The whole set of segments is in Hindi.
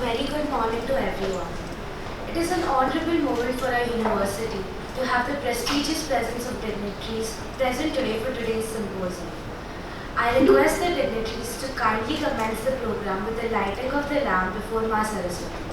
very good morning to everyone. It is an honorable moment for our university to have the prestigious presence of dignitaries present today for today's symposium. I request the dignitaries to kindly commence the program with the lighting of the lamp before Ma Saraswati.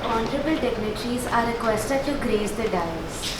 Honorable dignitaries are requested to grace the dais.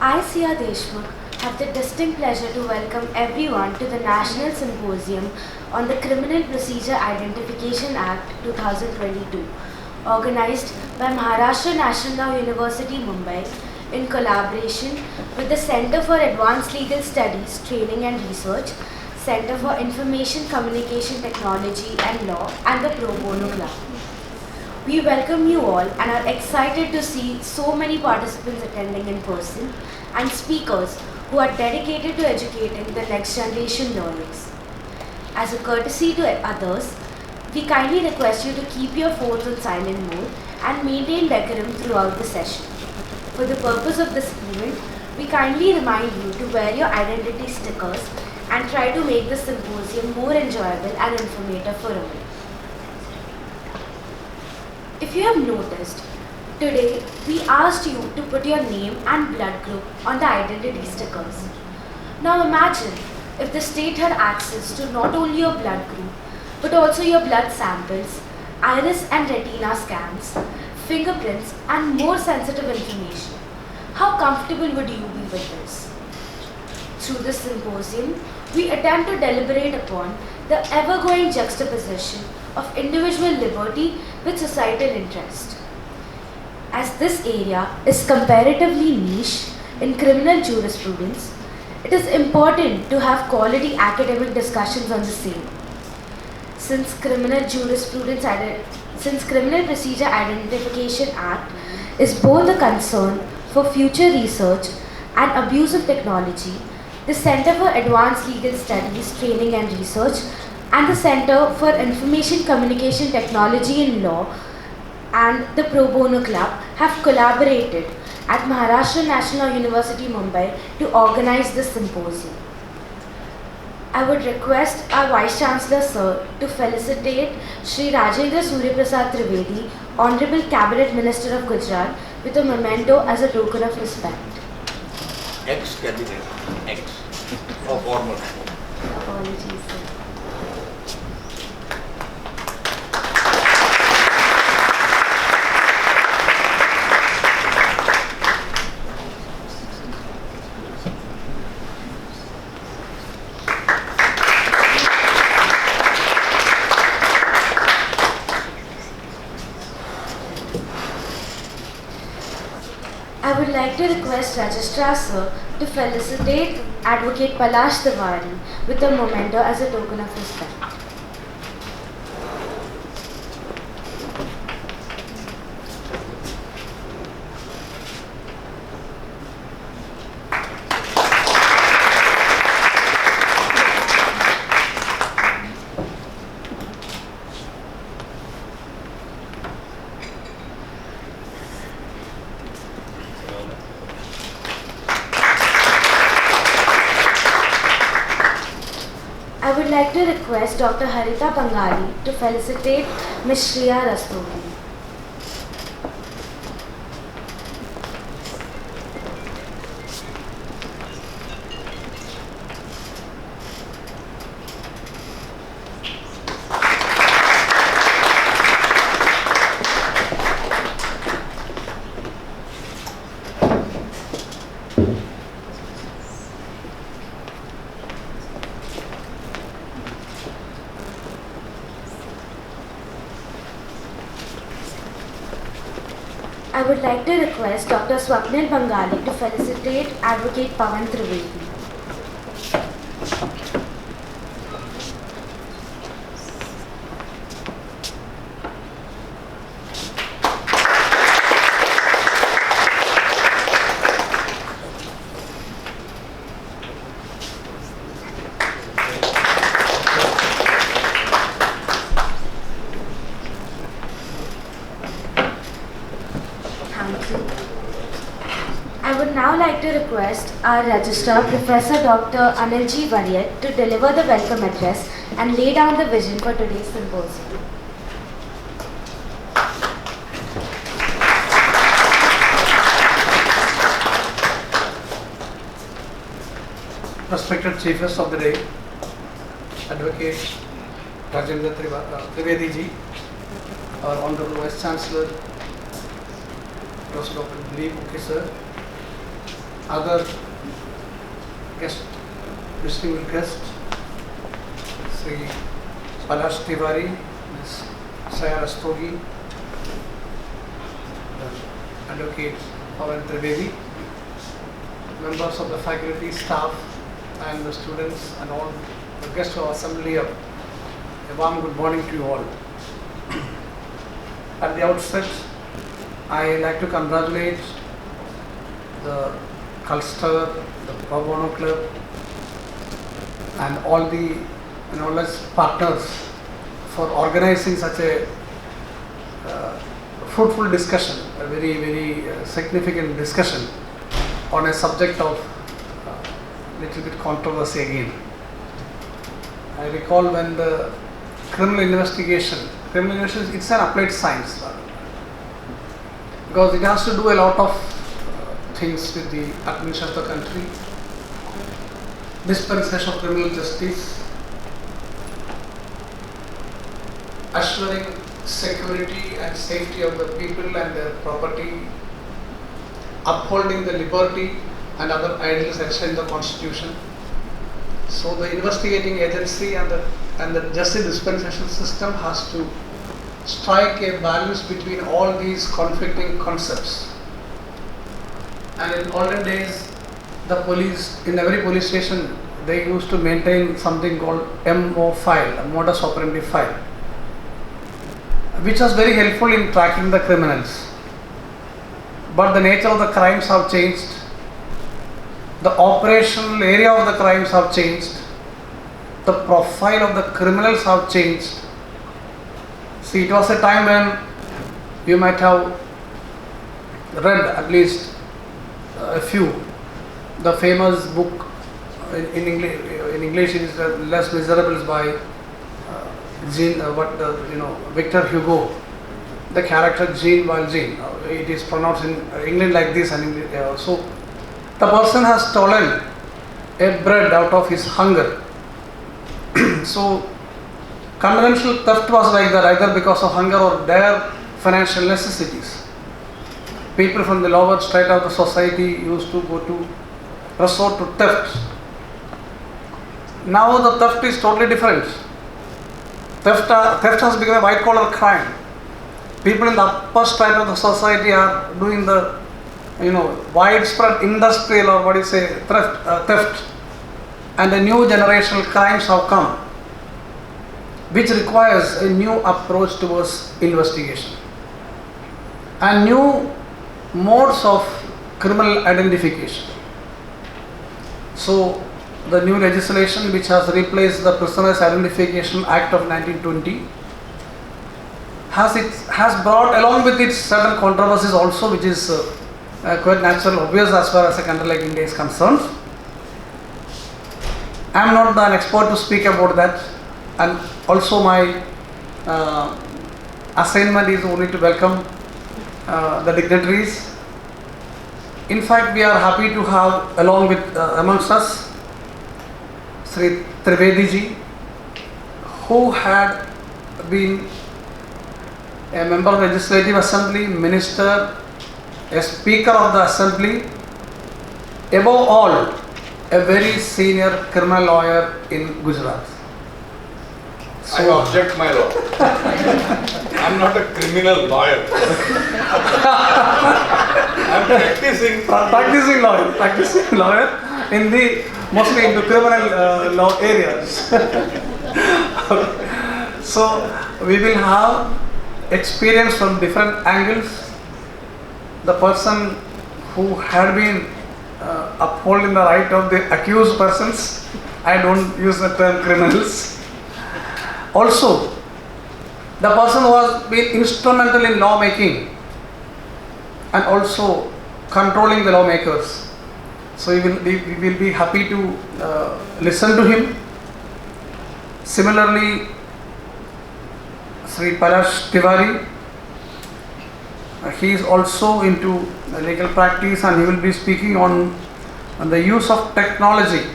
I, Siya Deshmukh, have the distinct pleasure to welcome everyone to the National Symposium on the Criminal Procedure Identification Act 2022, organized by Maharashtra National Law University, Mumbai, in collaboration with the Center for Advanced Legal Studies, Training and Research, Center for Information Communication Technology and Law, and the Pro Bono Club. We welcome you all and are excited to see so many participants attending in person and speakers who are dedicated to educating the next generation lawyers. As a courtesy to others, we kindly request you to keep your phones on silent mode and maintain decorum throughout the session. For the purpose of this event, we kindly remind you to wear your identity stickers and try to make the symposium more enjoyable and informative for all. If you have noticed, today we asked you to put your name and blood group on the identity stickers. Now imagine if the state had access to not only your blood group, but also your blood samples, iris and retina scans, fingerprints and more sensitive information. How comfortable would you be with this? Through this symposium, we attempt to deliberate upon the ever-growing juxtaposition of individual liberty with societal interest. As this area is comparatively niche in criminal jurisprudence, it is important to have quality academic discussions on the same. Since Criminal Procedure Identification Act is both a concern for future research and abuse of technology, the Center for Advanced Legal Studies, Training and Research and the Center for Information Communication Technology and Law and the Pro Bono Club have collaborated at Maharashtra National University, Mumbai to organize this symposium. I would request our Vice Chancellor Sir to felicitate Shri Rajendra Surya Prasad Trivedi, Honorable Cabinet Minister of Gujarat, with a memento as a token of respect. Ex-cabinet, ex, or former. Apologies, sir. I would like to request Registrar Sir to felicitate Advocate Palash Tiwari with a memento as a token of respect. I would like to request Dr. Harita Bangali to felicitate Ms. Shriya Rastogi. I would like to request Dr. Swapnil Bangali to felicitate Advocate Pawan Trivedi. Thank you. I would now like to request our Registrar, Professor Dr. Anil G. Variat, to deliver the welcome address and lay down the vision for today's symposium. Respected Chiefest of the day, Advocate Rajendra Trivedi ji, our Honorable Vice Chancellor, Professor Dr. Dilip Mukhi sir, other guests, distinguished guests, Sri Palash Tiwari, Ms. Shriya Rastogi, Advocate Pawan Trivedi, members of the faculty, staff, and the students, and all the guests of our assembly, a warm good morning to you all. At the outset, I like to congratulate the Culster, the Pro Bono Club, and all the knowledge partners for organizing such a fruitful discussion, a very significant discussion on a subject of little bit controversy again. I recall when the criminal investigation, it's an applied science, because it has to do a lot of things with the administration of the country, dispensation of criminal justice, assuring security and safety of the people and their property, upholding the liberty and other ideals set in the Constitution, So the investigating agency and the justice dispensation system has to strike a balance between all these conflicting concepts. And in olden days, the police, in every police station, they used to maintain something called MO file, a modus operandi file, which was very helpful in tracking the criminals. But the nature of the crimes have changed. The operational area of the crimes have changed. The profile of the criminals have changed. See, it was a time when you might have read at least a few. The famous book in English is Les Miserables by Victor Hugo. The character Jean Valjean. It is pronounced in England like this, and so the person has stolen a bread out of his hunger. So conventional theft was like that, either because of hunger or dire financial necessities. People from the lower strata of the society used to resort to theft. Now the theft is totally different. Theft has become a white collar crime. People in the upper strata of the society are doing the widespread industrial or theft, and a new generational crimes have come, which requires a new approach towards investigation and new modes of criminal identification. So the new legislation, which has replaced the Prisoners Identification Act of 1920, has brought along with it certain controversies also, which is quite natural, obvious as far as a country like India is concerned. I am not an expert to speak about that, and also my assignment is only to welcome the dignitaries. In fact, we are happy to have along with amongst us Sri Trivedi ji, who had been a member of the Legislative Assembly, minister, a speaker of the assembly, above all, a very senior criminal lawyer in Gujarat. I object, my lord. I'm not a criminal lawyer. I'm practicing lawyer in the mostly into criminal law areas. So we will have experience from different angles. The person who had been upholding the right of the accused persons, I don't use the term criminals. Also, the person who has been instrumental in law making and also controlling the lawmakers. So we will be happy to listen to him. Similarly, Sri Palash Tiwari, he is also into legal practice, and he will be speaking on the use of technology.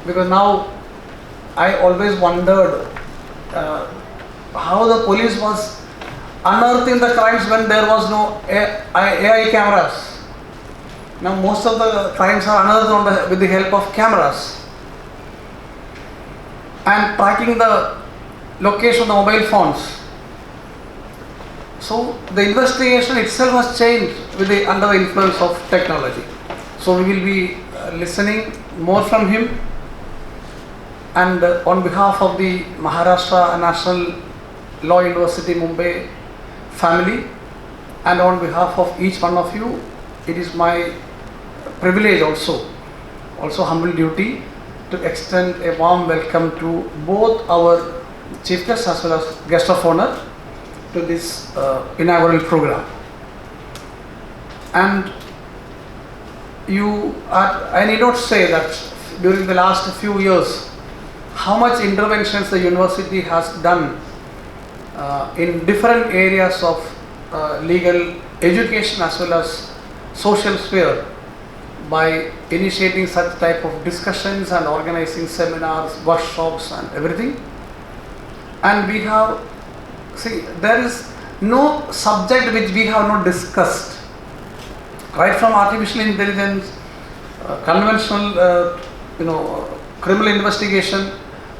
Because now I always wondered how the police was unearthing the crimes when there was no AI cameras. Now most of the crimes are unearthed with the help of cameras, and tracking the location of the mobile phones. So the investigation itself has changed under the influence of technology. So we will be listening more from him, and on behalf of the Maharashtra National Law University Mumbai family, and on behalf of each one of you, it is my privilege also humble duty to extend a warm welcome to both our chief guests as well as guest of honor to this inaugural program. And I need not say that during the last few years how much interventions the university has done in different areas of legal education as well as social sphere by initiating such type of discussions and organizing seminars, workshops and everything. And we have, there is no subject which we have not discussed, right from artificial intelligence, conventional criminal investigation,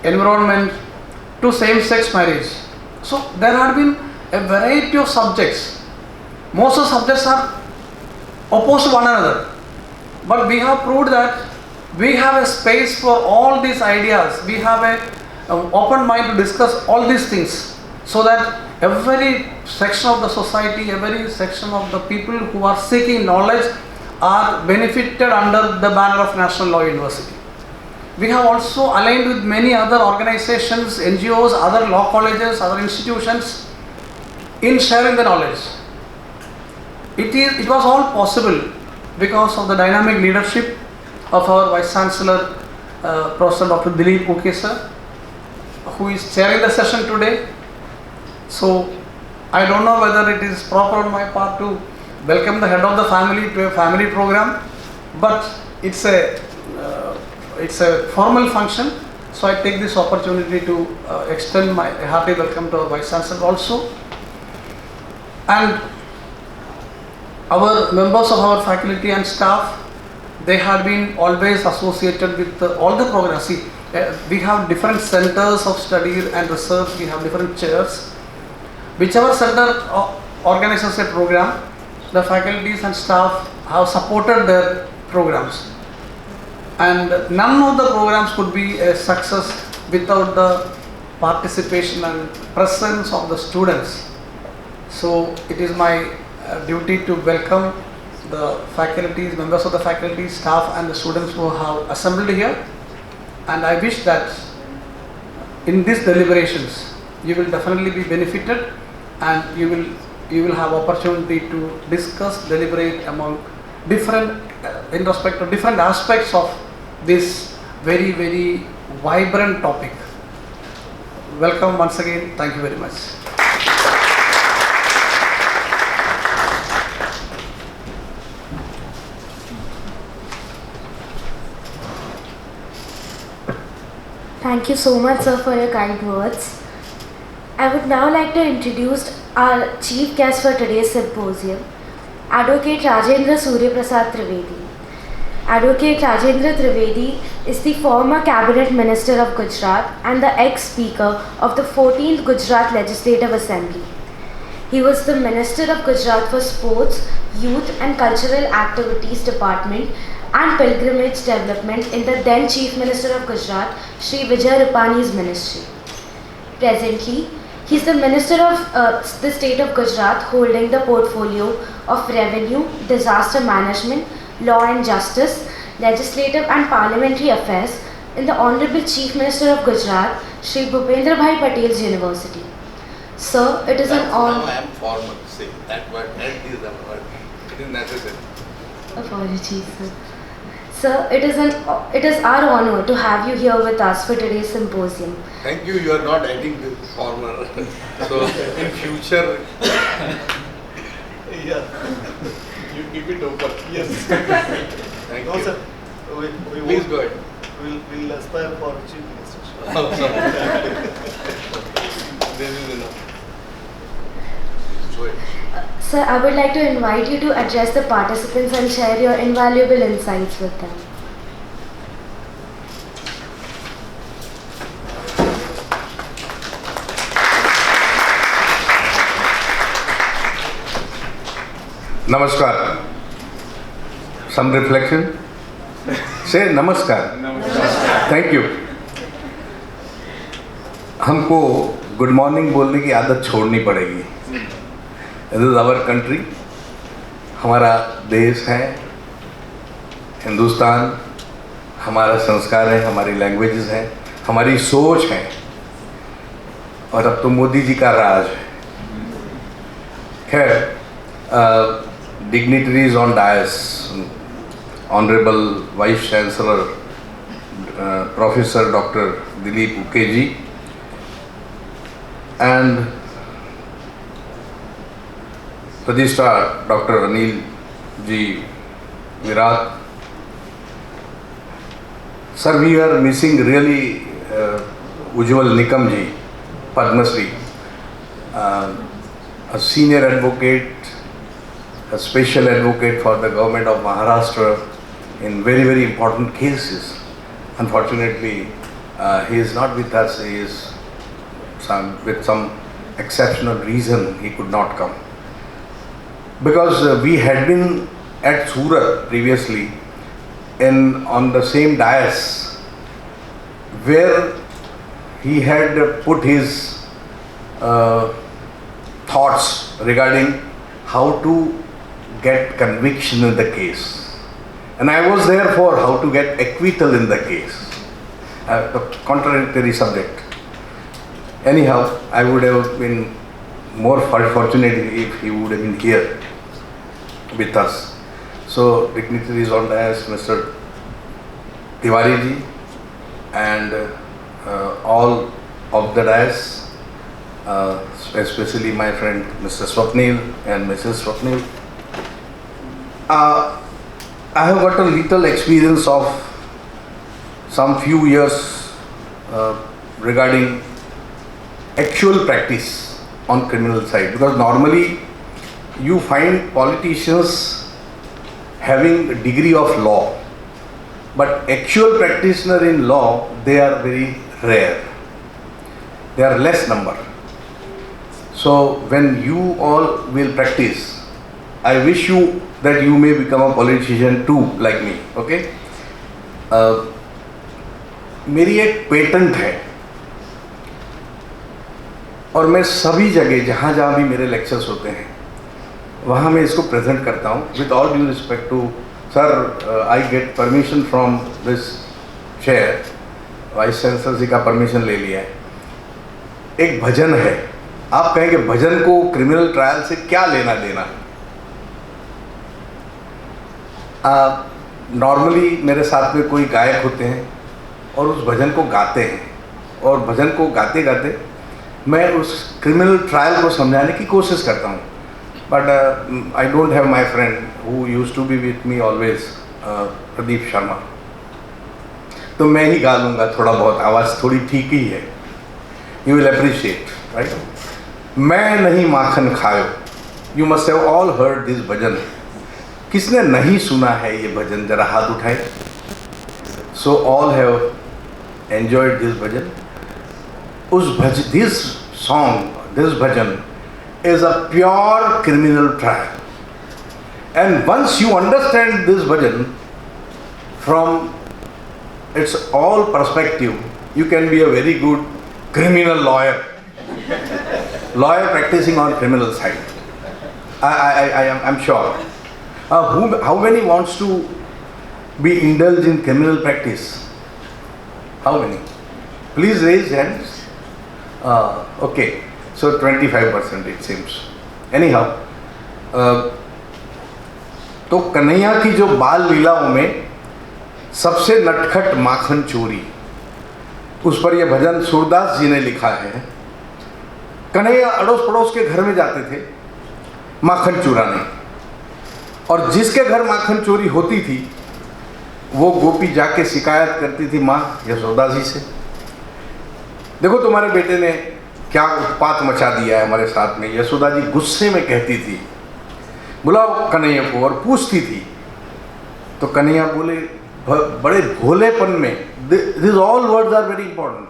environment, to same-sex marriage. So there have been a variety of subjects. Most of the subjects are opposed to one another. But we have proved that we have a space for all these ideas. We have an open mind to discuss all these things, so that every section of the society, every section of the people who are seeking knowledge are benefited under the banner of National Law University. We have also aligned with many other organizations, NGOs, other law colleges, other institutions in sharing the knowledge. It was all possible because of the dynamic leadership of our Vice Chancellor, Professor Dr. Dilip Uke sir, who is chairing the session today. So I don't know whether it is proper on my part to welcome the head of the family to a family program, but it's a formal function. So I take this opportunity to extend my hearty welcome to our Vice Chancellor also. And our members of our faculty and staff, they have been always associated with all the programs. See, we have different centers of study and research, we have different chairs. Whichever center organizes a program, the faculties and staff have supported their programs. And none of the programs could be a success without the participation and presence of the students. So it is my duty to welcome the faculties, members of the faculty, staff and the students who have assembled here. And I wish that in these deliberations you will definitely be benefited, and you will have opportunity to discuss, deliberate among different, in respect to different aspects of this very, very vibrant topic. Welcome once again. Thank you very much. Thank you so much, sir, for your kind words. I would now like to introduce our chief guest for today's symposium, Advocate Rajendra Surya Prasad Trivedi. Advocate Rajendra Trivedi is the former Cabinet Minister of Gujarat and the ex-Speaker of the 14th Gujarat Legislative Assembly. He was the Minister of Gujarat for Sports, Youth and Cultural Activities Department and Pilgrimage Development in the then Chief Minister of Gujarat, Shri Vijay Rupani's ministry. Presently, he is the Minister of the State of Gujarat, holding the portfolio of Revenue, Disaster Management, Law and Justice, Legislative and Parliamentary Affairs in the Honorable Chief Minister of Gujarat, Shri Bhupendra Bhai Patel's University. Sir, it is an honor. Now I am formal. Say that word. That is the word. It is necessary. Apologies, sir. Sir, it is our honor to have you here with us for today's symposium. Thank you. You are not adding this formal. So in future, Yeah, you keep it open. Yes. thank No, you. sir. We Please won't- go ahead. We'll aspire for chief minister. Oh, sorry. This is enough. Go ahead. Sir, I would like to invite you to address the participants and share your invaluable insights with them. Namaskar. Some reflection? Say namaskar. Thank you. हमको गुड मॉर्निंग बोलने की आदत छोड़नी पड़ेगी. This is our country. हमारा देश है, हिंदुस्तान. हमारा संस्कार है, हमारी लैंग्वेजेस हैं, हमारी सोच है. और अब तो मोदी जी का राज है. खैर, dignitaries on dais, Honorable Vice Chancellor Professor Dr. Dilip Uke ji, and Registrar Dr. Anil ji Virat. Sir, we are missing really Ujjwal Nikam ji, Padma Shri, a senior advocate, a special advocate for the government of Maharashtra in very, very important cases. unfortunately, he is not with us. He is with some exceptional reason he could not come. Because we had been at Surat previously on the same dais where he had put his thoughts regarding how to get conviction in the case. And I was there for how to get acquittal in the case, the contradictory subject. Anyhow, I would have been more fortunate if he would have been here with us. So, dignitaries on dais, Mr. Tiwari ji, and all of the dais, especially my friend Mr. Swapnil and Mrs. Swapnil. I have got a little experience of some few years regarding actual practice on criminal side, because normally you find politicians having a degree of law, but actual practitioner in law, they are very rare. They are less number. So when you all will practice, I wish you that you may become a politician too, like me. Okay? मेरी एक पेटेंट है और मैं सभी जगह जहाँ जहाँ भी मेरे लेक्चर्स होते हैं वहाँ मैं इसको प्रेजेंट करता हूँ with all due respect to sir. I get permission from this chair, vice chancellor ji का परमिशन ले लिया है. एक भजन है, आप कहेंगे भजन को क्रिमिनल ट्रायल से क्या लेना देना. नॉर्मली मेरे साथ में कोई गायक होते हैं और उस भजन को गाते हैं, और भजन को गाते गाते मैं उस क्रिमिनल ट्रायल को समझाने की कोशिश करता हूँ. But I don't have my friend who used to be with me always, Pradeep Sharma. तो मैं ही गा लूँगा थोड़ा बहुत, आवाज़ थोड़ी ठीक ही है. You will appreciate, right. मैं नहीं माखन खायो, you must have all heard this bhajan. किसने नहीं सुना है ये भजन, जरा हाथ उठाए. So all have enjoyed this bhajan. This song, this bhajan is a pure criminal trial, and once you understand this bhajan from its all perspective, you can be a very good criminal lawyer practicing on criminal side. I'm sure. How many wants to be indulged in criminal practice? How many? Please raise hands. Okay. So 25% it seems. Anyhow, तो कन्हैया की जो बाल लीलाओं में सबसे नटखट माखन चोरी, उस पर यह भजन सूरदास जी ने लिखा है. कन्हैया अड़ोस पड़ोस के घर में जाते थे माखन चुराने, और जिसके घर माखन चोरी होती थी वो गोपी जाके शिकायत करती थी माँ यशोदा जी से, देखो तुम्हारे बेटे ने क्या उत्पात मचा दिया है हमारे साथ में. यशोदा जी गुस्से में कहती थी, बुलाओ कन्हैया को, और पूछती थी. तो कन्हैया बोले बड़े भोलेपन में, this all words are very important.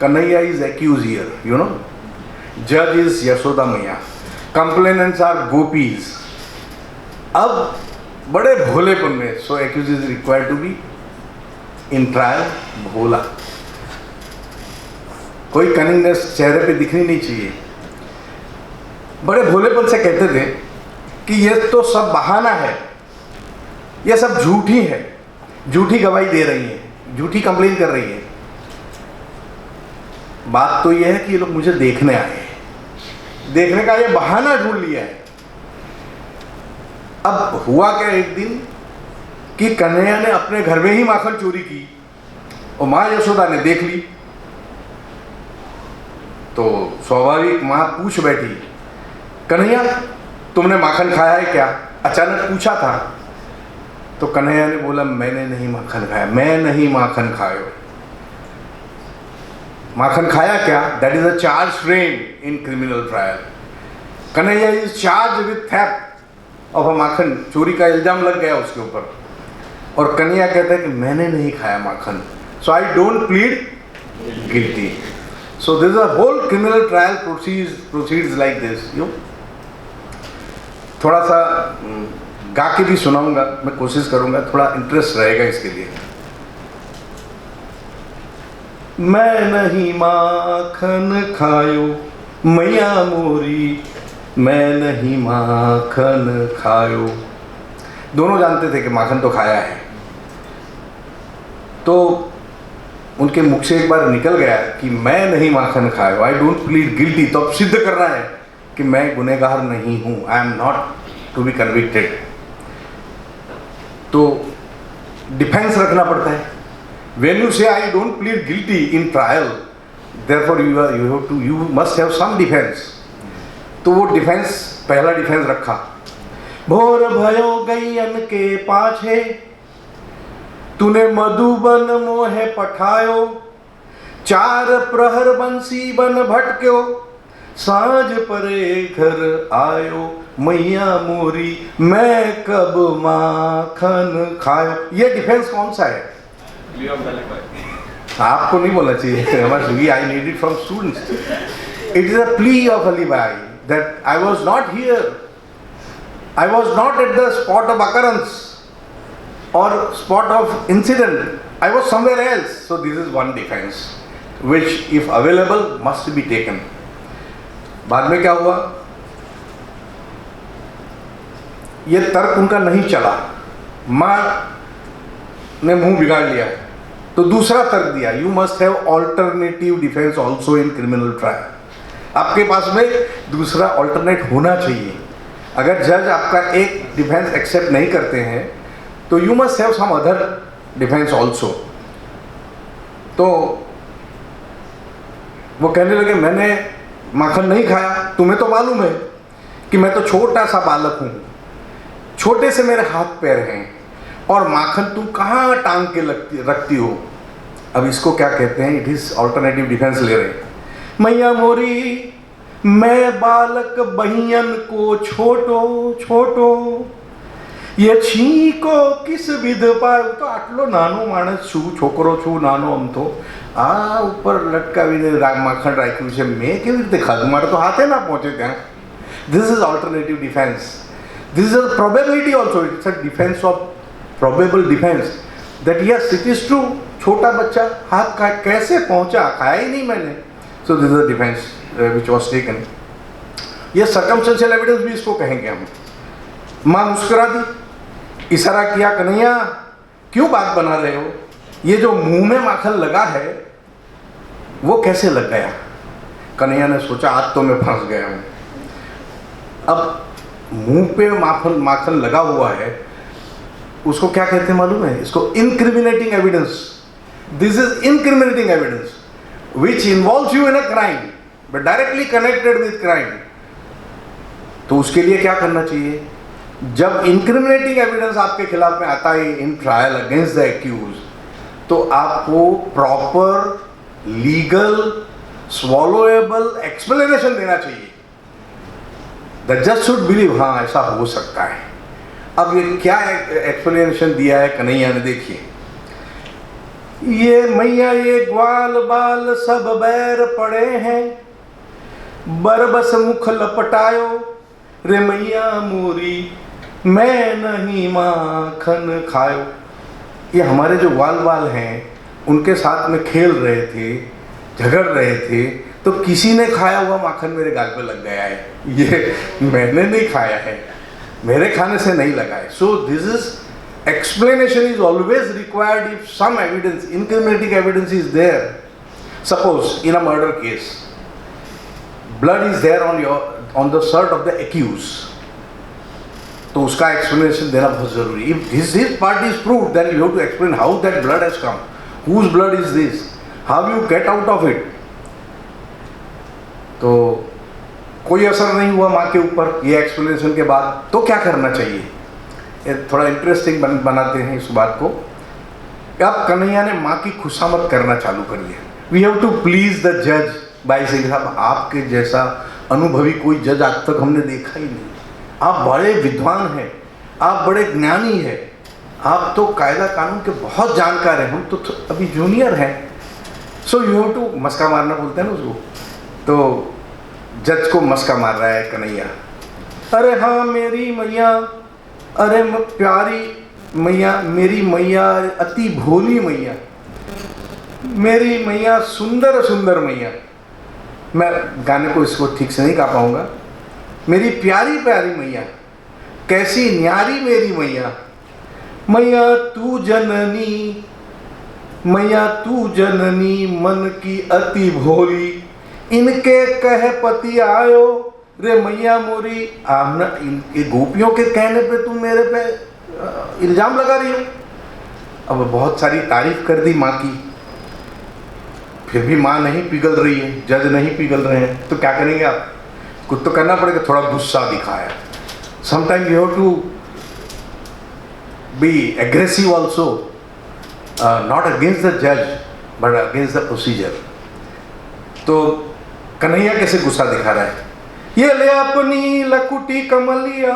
Kanhaiya is accuse here, you know. जज is Yashoda Maiya, complainants are gopis. अब बड़े भोलेपन में, so accuse is required to be in trial bhola. कोई कनिंगनेस चेहरे पे दिखनी नहीं चाहिए. बड़े भोलेपन से कहते थे कि ये तो सब बहाना है, ये सब झूठी है, झूठी गवाही दे रही है, झूठी कंप्लेन कर रही है. बात तो ये है कि ये लोग मुझे देखने आए हैं, देखने का ये बहाना ढूंढ लिया है. अब हुआ क्या एक दिन कि कन्हैया ने अपने घर में ही माखन चोरी की और माँ यशोदा ने देख ली. तो स्वाभाविक माँ पूछ बैठी, कन्हैया तुमने माखन खाया है क्या? अचानक पूछा था. तो कन्हैया ने बोला मैंने नहीं माखन खाया, मैं नहीं माखन खायो. माखन खाया क्या? That is a charge frame in criminal trial. Kanhaiya is charge with theft of a makhan. चोरी का इल्जाम लग गया उसके ऊपर, और कन्हैया कहता है कि मैंने नहीं खाया माखन. So I don't plead guilty. So this is a whole criminal trial proceeds like this. थोड़ा सा गा के भी सुनाऊंगा, मैं कोशिश करूंगा, थोड़ा इंटरेस्ट रहेगा इसके लिए। मैं नहीं माखन खायो मैया मोरी, मैं नहीं माखन खायो। दोनों जानते थे कि माखन तो खाया है, तो उनके मुख से एक बार निकल गया कि मैं नहीं माखन खायो, आई डोंट प्लीड गिल्टी। तो अब सिद्ध करना है कि मैं गुनहगार नहीं हूं, I am not to be convicted. तो डिफेंस रखना पड़ता है। When you say I don't plead guilty in trial, therefore you must have some defence. तो वो डिफेंस, पहला डिफेंस रखा, भोर भयो गैयन के पाछे, तूने मधुबन मोहे पठायो, चार प्रहर बंसी बन भटक्यो, सांझ परे घर आयो, मैया मोरी मैं कब माखन खायो। ये डिफेंस कौन सा है? आपको नहीं बोलना चाहिए, I need it from students. It is a plea of alibi that I was not here, I was not at the spot of occurrence or spot of incident, I was somewhere else. So this is one defense which if available must be taken. बाद में क्या हुआ, ये तर्क उनका नहीं चला, माँ ने मुंह बिगाड़ लिया, तो दूसरा तर्क दिया, you must have alternative defence also in criminal trial. आपके पास में दूसरा ऑल्टरनेट होना चाहिए। अगर जज आपका एक डिफेंस एक्सेप्ट नहीं करते हैं तो you must have some other defence also. तो वो कहने लगे मैंने माखन नहीं खाया, तुम्हें तो मालूम है कि मैं तो छोटा सा बालक हूँ, छोटे से मेरे हाथ पैर हैं, और माखन तुम कहाँ टांग के रखती हो। अब इसको क्या कहते हैं, इट इज ऑल्टरनेटिव डिफेंस ले रहे हैं। मैया मोरी मैं बालक बहियन को छोटो छोटो, ये छीको किस विध पायो। तो आटलो नानो माणस छू, छोकरो छू नानो, आम तो आ ऊपर लटकावीने माखण राख्યું છે, મેં કેવી રીતે ખાધું, મારે તો હાથે ના પહોંચે ત્યાં। This is alternative defense. This is a probability also. It's a defense of probable defense that yes it is true, छोटा बच्चा हाथ का कैसे पहुंचा, खाया ही नहीं मैंने। So this is a defense which was taken. ये circumstantial evidence भी इसको कहेंगे हम। माँ मुस्कुरा दी, इशारा किया, कन्हैया क्यों बात बना रहे हो, ये जो मुंह में माखन लगा है वो कैसे लग गया। कन्हैया ने सोचा आज तो मैं फंस गया हूं। अब मुंह पे माखन लगा हुआ है, उसको क्या कहते हैं मालूम है, इसको incriminating evidence. This is incriminating evidence which involves you in a crime but directly connected with crime. तो उसके लिए क्या करना चाहिए, जब इंक्रिमिनेटिंग एविडेंस आपके खिलाफ में आता है in trial against the accuse, तो आपको प्रॉपर लीगल स्वॉलोएबल एक्सप्लेनेशन देना चाहिए। द जज शुड बिलीव हाँ ऐसा हो सकता है। अब ये क्या एक्सप्लेनेशन दिया है कन्हैया ने, देखिए, ये मैया ये ग्वाल बाल सब बैर पड़े हैं, बरबस मुख लपटायो, रे मैया मोरी मैं नहीं माखन खायो। ये हमारे जो ग्वाल बाल हैं उनके साथ में खेल रहे थे, झगड़ रहे थे, तो किसी ने खाया हुआ माखन मेरे गाल पे लग गया है, ये मैंने नहीं खाया है, मेरे खाने से नहीं लगा है। So this is explanation is always required if some evidence, incriminating evidence is there. Suppose in a murder case, blood is there on the shirt of the accuse, तो उसका एक्सप्लेनेशन देना बहुत जरूरी। If this part is proved then you have to explain how that blood has come, whose blood is this, how you get out of it. तो कोई असर नहीं हुआ माँ के ऊपर ये एक्सप्लेनेशन के बाद, तो क्या करना चाहिए, ये थोड़ा इंटरेस्टिंग बनाते हैं इस बात को। अब कन्हैया ने माँ की खुशामद करना चालू कर दिया। We have to please the जज बाय सेइंग साहब आपके जैसा अनुभवी कोई जज आज तक हमने देखा ही नहीं, आप बड़े विद्वान हैं, आप बड़े ज्ञानी हैं, आप तो कायदा कानून के बहुत जानकार हैं, हम तो अभी जूनियर हैं, सो यू हैव टू, मस्का मारना बोलते हैं ना उसको, तो जज को मस्का मार रहा है कन्हैया, अरे हाँ मेरी मैया, अरे प्यारी मैया, मेरी मैया अति भोली मैया, मेरी मैया सुंदर सुंदर मैया, मैं गाने को इसको ठीक से नहीं गा पाऊंगा, मेरी प्यारी प्यारी मैया, कैसी न्यारी मेरी मैया, मैया तू जननी, मैया तू जननी मन की अति भोली, इनके कह पति आयो रे मैया मोरी। आमना इनके गोपियों के कहने पे तुम मेरे पे इल्जाम लगा रही हो। अब बहुत सारी तारीफ कर दी माँ की, फिर भी माँ नहीं पिघल रही है, जज नहीं पिघल रहे हैं, तो क्या करेंगे आप? कुछ तो करना पड़ेगा, थोड़ा गुस्सा दिखाया। Sometime you have to be aggressive also, not against the जज बट अगेंस्ट द प्रोसीजर। तो कन्हैया कैसे गुस्सा दिखा रहा है, ये ले अपनी लकुटी कमलिया,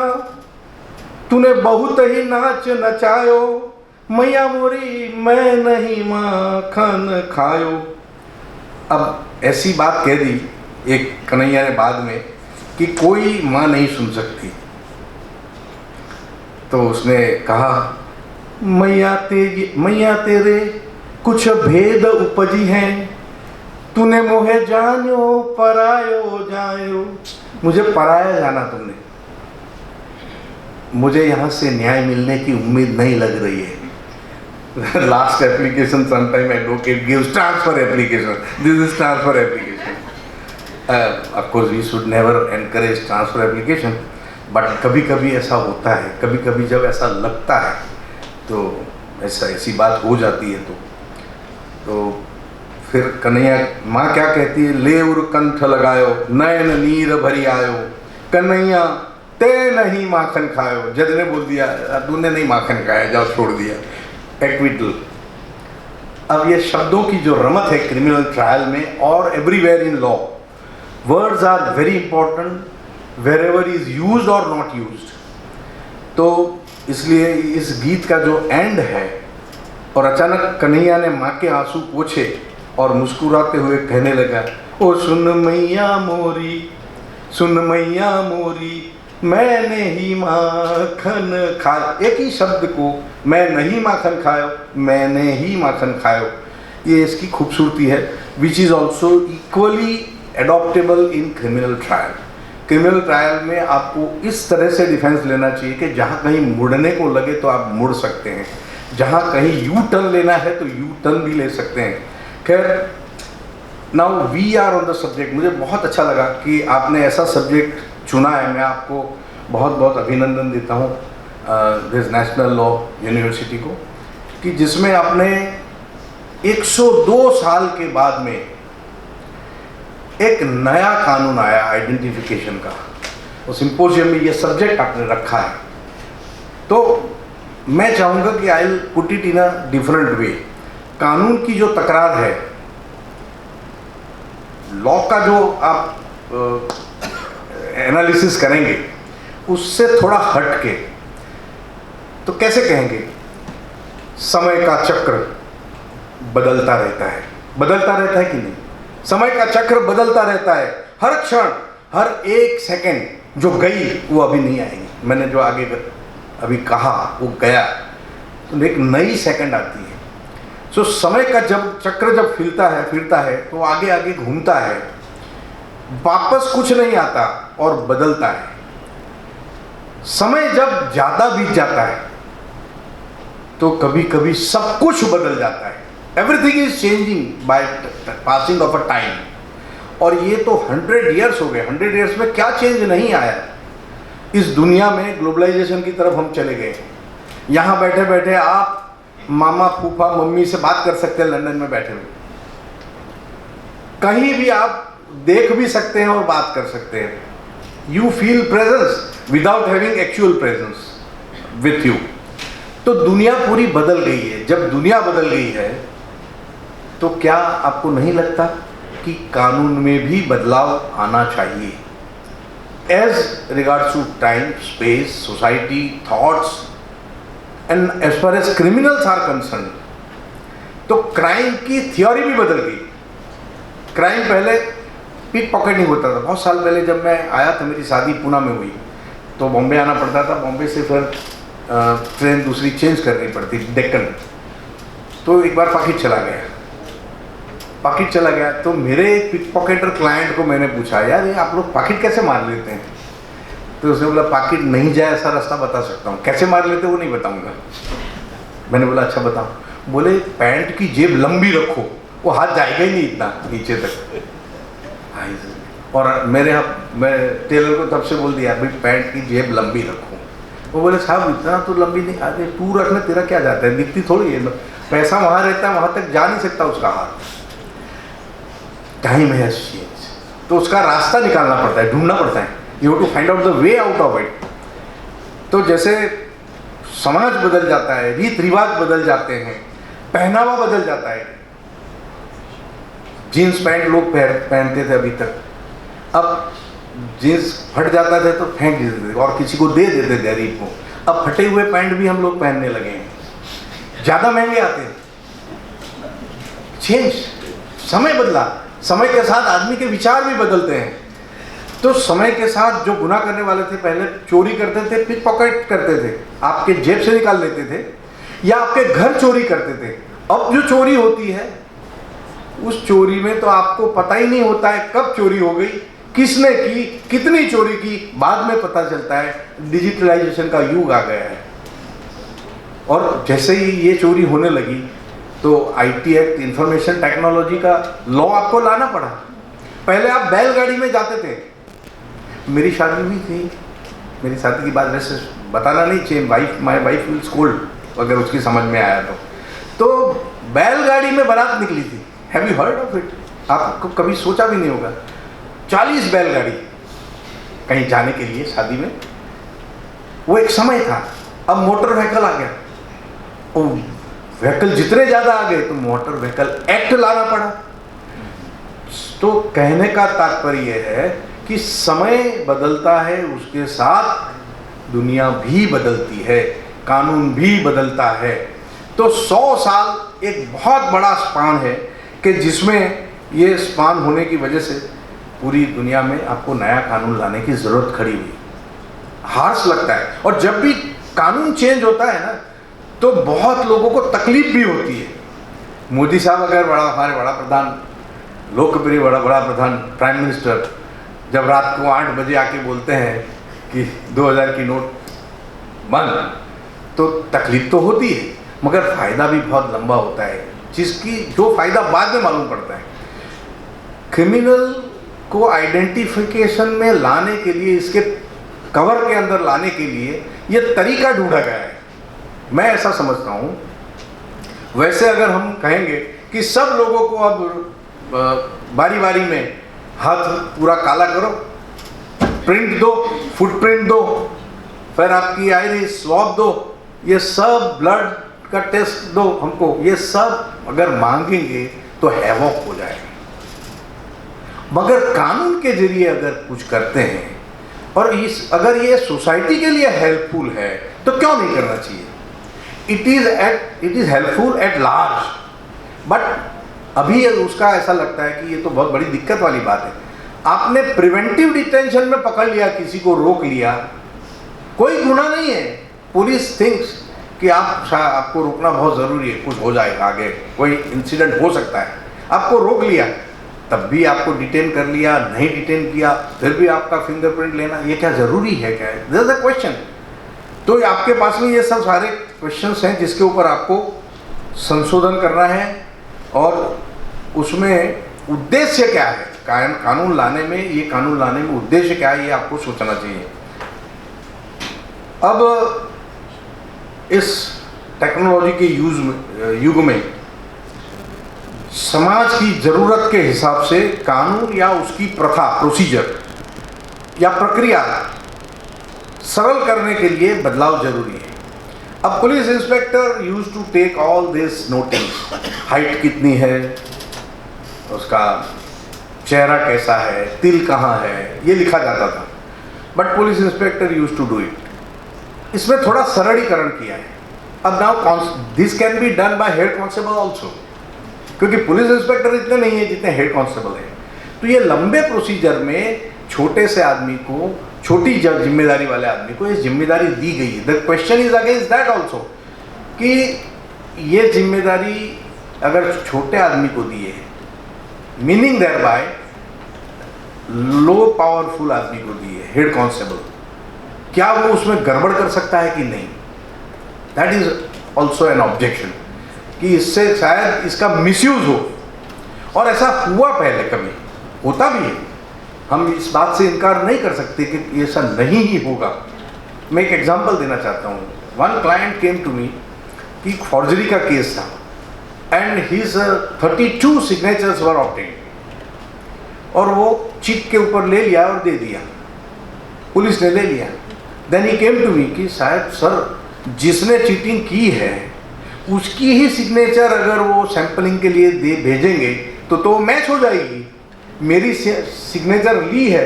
तूने बहुत ही नाच नचायो, मैया मोरी मैं नहीं माखन खायो। अब ऐसी बात कह दी एक कन्हैया ने बाद में कि कोई माँ नहीं सुन सकती, तो उसने कहा मैया तेरे कुछ भेद उपजी हैं, तूने मोहे जानो परायो जायो, मुझे पराया जाना तुमने, मुझे यहाँ से न्याय मिलने की उम्मीद नहीं लग रही है। Last application sometime advocate gives transfer application. This is transfer application. Of course we should never encourage transfer application, but कभी कभी ऐसा होता है, कभी कभी जब ऐसा लगता है तो ऐसी बात हो जाती है। तो फिर कन्हैया माँ क्या कहती है, ले उर कंठ लगायो नयन नीर भरी आयो, कन्हैया ते नहीं माखन खायो। जज ने बोल दिया तूने नहीं माखन खाया, जाओ छोड़ दिया, एक्विटल। अब ये शब्दों की जो रमत है क्रिमिनल ट्रायल में और everywhere in law, words are very important wherever is use और नॉट यूज। तो इसलिए इस गीत का जो एंड है, और अचानक कन्हैया ने माँ के आंसू पोंछे और मुस्कुराते हुए कहने लगा, ओ सुन मैया मोरी, सुन मैया मोरी, मैंने ही माखन खाया। एक ही शब्द को, मैं नहीं माखन खायो, मैंने ही माखन खायो, ये इसकी खूबसूरती है, which is also equally adoptable in criminal trial. Criminal trial में आपको इस तरह से डिफेंस लेना चाहिए कि जहाँ कहीं मुड़ने को लगे तो आप मुड़ सकते हैं, जहाँ कहीं यू टर्न लेना है तो यू टर्न भी ले सकते हैं। खैर, now we are on the subject. मुझे बहुत अच्छा लगा कि आपने ऐसा सब्जेक्ट चुना है, मैं आपको बहुत बहुत अभिनंदन देता हूँ दिस नेशनल लॉ यूनिवर्सिटी को, कि जिसमें आपने 102 साल के बाद में एक नया कानून आया आइडेंटिफिकेशन का, और सिंपोजियम में ये सब्जेक्ट आपने रखा है। तो मैं चाहूँगा कि I will put it in a different way. कानून की जो तकरार है, लॉ का जो आप एनालिसिस करेंगे उससे थोड़ा हट के, तो कैसे कहेंगे, समय का चक्र बदलता रहता है। बदलता रहता है कि नहीं? समय का चक्र बदलता रहता है, हर क्षण, हर एक सेकंड जो गई वो अभी नहीं आएगी। मैंने जो आगे अभी कहा वो गया, तो एक नई सेकंड आती है। सो समय का जब चक्र जब फिरता है तो आगे आगे घूमता है, वापस कुछ नहीं आता और बदलता है। समय जब ज़्यादा बीत जाता है तो कभी कभी सब कुछ बदल जाता है। Everything is changing by passing of a time. और ये तो 100 ईयर्स हो गए, 100 ईयर्स में क्या चेंज नहीं आया। इस दुनिया में ग्लोबलाइजेशन की तरफ हम चले गए। यहाँ बैठे बैठे आप मामा फूफा मम्मी से बात कर सकते हैं, लंदन में बैठे हुए, कहीं भी आप देख भी सकते हैं और बात कर सकते हैं। You feel presence without having actual presence with you. तो दुनिया पूरी बदल गई है। जब दुनिया बदल गई है तो क्या आपको नहीं लगता कि कानून में भी बदलाव आना चाहिए? As regards to time, space, society, thoughts, and as far as criminals are concern, तो क्राइम की थियोरी भी बदल गई। क्राइम पहले पिक पॉकेटिंग होता था। बहुत साल पहले जब मैं आया था, मेरी शादी पूना में हुई, तो बॉम्बे आना पड़ता था। बॉम्बे से फिर ट्रेन दूसरी चेंज करनी पड़ती, डेक्कन। तो एक बार पाकिट चला गया, तो मेरे एक पिक पॉकेटर क्लाइंट को मैंने पूछा, यार ये आप लोग पाकिट कैसे मार लेते हैं? तो उसने बोला, पाकिट नहीं जाए ऐसा रास्ता बता सकता हूँ, कैसे मार लेते वो नहीं बताऊँगा। मैंने बोला अच्छा बताओ। बोले पैंट की जेब लंबी रखो, वो हाथ जाएगा ही नहीं इतना नीचे तक। और मैं टेलर को तब से बोल दिया, भाई पैंट की जेब लंबी रखो। वो बोले साहब इतना तो लंबी नहीं, आगे तू रखना, तेरा क्या जाता है, दिखती थोड़ी है, पैसा वहाँ रहता है, वहाँ तक जा नहीं सकता उसका हाथ। टाइम हैज चेंज, तो उसका रास्ता निकालना पड़ता है, ढूंढना पड़ता है। You have to find out the way out of it. तो जैसे समाज बदल जाता है, रीत रिवाज बदल जाते हैं, पहनावा बदल जाता है। जीन्स पैंट लोग पहनते थे अभी तक, अब जीन्स फट जाता था तो फेंक देते थे और किसी को दे देते गरीब को। अब फटे हुए पैंट भी हम लोग पहनने लगे हैं, ज़्यादा महंगे आते हैं। चेंज, समय बदला, समय के साथ आदमी के विचार भी बदलते हैं। तो समय के साथ जो गुनाह करने वाले थे, पहले चोरी करते थे, पिक पॉकेट करते थे, आपके जेब से निकाल लेते थे या आपके घर चोरी करते थे। अब जो चोरी होती है, उस चोरी में तो आपको पता ही नहीं होता है कब चोरी हो गई, किसने की, कितनी चोरी की, बाद में पता चलता है। डिजिटलाइजेशन का युग आ गया है और जैसे ही ये चोरी होने लगी तो आईटी एक्ट, इंफॉर्मेशन टेक्नोलॉजी का लॉ आपको लाना पड़ा। पहले आप बैलगाड़ी में जाते थे। मेरी शादी भी थी, मेरी शादी की बात वैसे बताना नहीं चाहिए, माई वाइफ विल स्कोल्ड अगर उसकी समझ में आया तो बैलगाड़ी में बारात निकली थी। Have you heard of it? आपको कभी सोचा भी नहीं होगा। 40 बैलगाड़ी कहीं जाने के लिए शादी में, वो एक समय था। अब मोटर व्हीकल आ गया, वो व्हीकल जितने ज़्यादा आ गए तो मोटर व्हीकल एक्ट लाना पड़ा। तो कहने का तात्पर्य है कि समय बदलता है, उसके साथ दुनिया भी बदलती है, कानून भी बदलता है। तो 100 साल एक बहुत बड़ा स्पान है कि जिसमें ये स्पान होने की वजह से पूरी दुनिया में आपको नया कानून लाने की ज़रूरत खड़ी हुई। हार्श लगता है, और जब भी कानून चेंज होता है ना तो बहुत लोगों को तकलीफ भी होती है। मोदी साहब अगर हमारे बड़ा प्रधान, लोकप्रिय बड़ा प्रधान, प्राइम मिनिस्टर, जब रात को 8 बजे आके बोलते हैं कि 2000 की नोट बंद, तो तकलीफ तो होती है, मगर फ़ायदा भी बहुत लंबा होता है, जिसकी जो फ़ायदा बाद में मालूम पड़ता है। क्रिमिनल को आइडेंटिफिकेशन में लाने के लिए, इसके कवर के अंदर लाने के लिए ये तरीका ढूंढा गया है, मैं ऐसा समझता हूँ। वैसे अगर हम कहेंगे कि सब लोगों को अब बारी बारी में हाथ पूरा काला करो, प्रिंट दो, फुटप्रिंट दो, फिर आपकी आइरिस स्वैब दो, ये सब ब्लड का टेस्ट दो हमको, ये सब अगर मांगेंगे तो हैवॉक हो जाएगा। मगर कानून के जरिए अगर कुछ करते हैं और अगर ये सोसाइटी के लिए हेल्पफुल है तो क्यों नहीं करना चाहिए? It is helpful at large, but अभी उसका ऐसा लगता है कि ये तो बहुत बड़ी दिक्कत वाली बात है। आपने प्रिवेंटिव डिटेंशन में पकड़ लिया, किसी को रोक लिया, कोई गुनाह नहीं है। पुलिस थिंक्स कि आपको रोकना बहुत ज़रूरी है, कुछ हो जाएगा, आगे कोई इंसिडेंट हो सकता है, आपको रोक लिया, तब भी आपको डिटेन कर लिया, नहीं डिटेन किया फिर भी आपका फिंगरप्रिंट लेना, ये क्या ज़रूरी है? क्या है? This is the question. तो आपके पास में ये सब सारे क्वेश्चंस हैं जिसके ऊपर आपको संशोधन करना है, और उसमें उद्देश्य क्या है, कानून लाने में, ये कानून लाने में उद्देश्य क्या है, ये आपको सोचना चाहिए। अब इस टेक्नोलॉजी के युग में समाज की ज़रूरत के हिसाब से कानून या उसकी प्रथा, प्रोसीजर या प्रक्रिया सरल करने के लिए बदलाव जरूरी है। अब police inspector use to take all this notice, height कितनी है, उसका चेहरा कैसा है, तिल कहाँ है, ये लिखा जाता था, but police inspector use to do it. इसमें थोड़ा सरलीकरण किया है। अब now this can be done by head constable also, क्योंकि पुलिस इंस्पेक्टर इतने नहीं है जितने हेड कांस्टेबल है। तो ये लंबे प्रोसीजर में छोटे से आदमी को, छोटी जिम्मेदारी वाले आदमी को ये जिम्मेदारी दी गई है। The question is against that also कि ये जिम्मेदारी अगर छोटे आदमी को दी है, meaning thereby low powerful आदमी को दी है, हेड कांस्टेबल, क्या वो उसमें गड़बड़ कर सकता है कि नहीं? That is also an objection कि इससे शायद इसका मिसयूज हो, और ऐसा हुआ पहले, कभी होता भी है। हम इस बात से इनकार नहीं कर सकते कि ऐसा नहीं ही होगा। मैं एक एग्जांपल देना चाहता हूँ। One client came to me कि फॉर्जरी का केस था and his 32 signatures were obtained, और वो चीट के ऊपर ले लिया और दे दिया, पुलिस ने ले लिया। Then he came to me कि शायद सर जिसने चीटिंग की है उसकी ही सिग्नेचर अगर वो सैंपलिंग के लिए दे भेजेंगे तो मैच हो जाएगी। मेरी सिग्नेचर ली है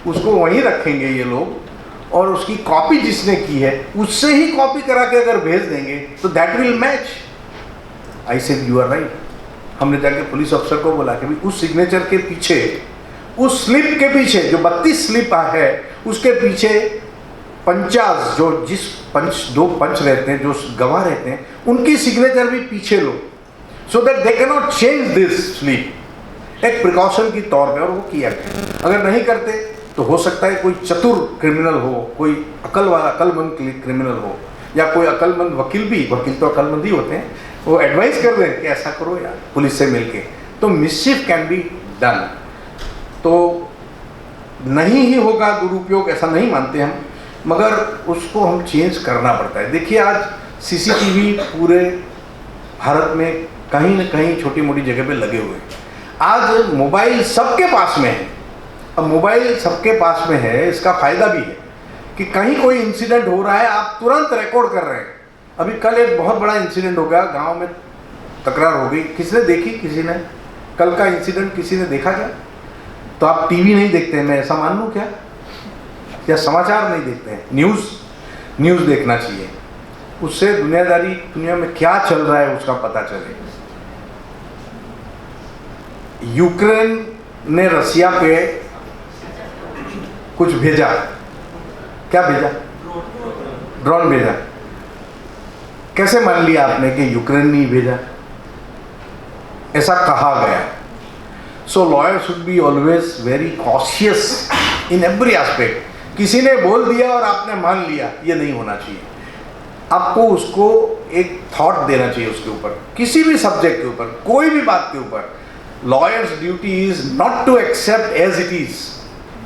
उसको वहीं रखेंगे ये लोग, और उसकी कॉपी जिसने की है उससे ही कॉपी करा के अगर भेज देंगे तो that will match. I said you are right. हमने जाके पुलिस अफसर को बोला कि भाई उस सिग्नेचर के पीछे, उस स्लिप के पीछे जो 32 स्लिप है उसके पीछे पंचास, जो जिस दो पंच रहते हैं, जो गवाह रहते हैं, उनकी सिग्नेचर भी पीछे लो, so that they can not change this slip, एक प्रिकॉशन की तौर पे। और वो किया गया। अगर नहीं करते तो हो सकता है कोई चतुर क्रिमिनल हो, कोई अकलमंद क्रिमिनल हो, या कोई अकलमंद वकील भी, वकील तो अकलमंद ही होते हैं, वो एडवाइस कर दें कि ऐसा करो यार पुलिस से मिलके, तो मिसचिफ कैन बी डन। तो नहीं ही होगा दुरुपयोग, ऐसा नहीं मानते हम, मगर उसको हम चेंज करना पड़ता है। देखिए आज सीसीटीवी पूरे भारत में कहीं न कहीं छोटी मोटी जगह पे लगे हुए हैं। आज मोबाइल सबके पास में है। अब मोबाइल सबके पास में है, इसका फायदा भी है कि कहीं कोई इंसिडेंट हो रहा है आप तुरंत रिकॉर्ड कर रहे हैं। अभी कल एक बहुत बड़ा इंसिडेंट हो गया, गांव में तकरार हो गई, किसने देखी? किसी ने। कल का इंसिडेंट किसी ने देखा क्या? तो आप टीवी नहीं देखते हैं, मैं ऐसा मान लूँ क्या? या समाचार नहीं देखते हैं? न्यूज़ देखना चाहिए, उससे दुनिया में क्या चल रहा है उसका पता चले। यूक्रेन ने रसिया पे कुछ भेजा, क्या भेजा? ड्रोन भेजा। कैसे मान लिया आपने कि यूक्रेन ने भेजा? ऐसा कहा गया। So lawyer should be always very cautious in every aspect. किसी ने बोल दिया और आपने मान लिया, ये नहीं होना चाहिए। आपको उसको एक थॉट देना चाहिए उसके ऊपर, किसी भी सब्जेक्ट के ऊपर, कोई भी बात के ऊपर। Lawyer's duty is not to accept as it is,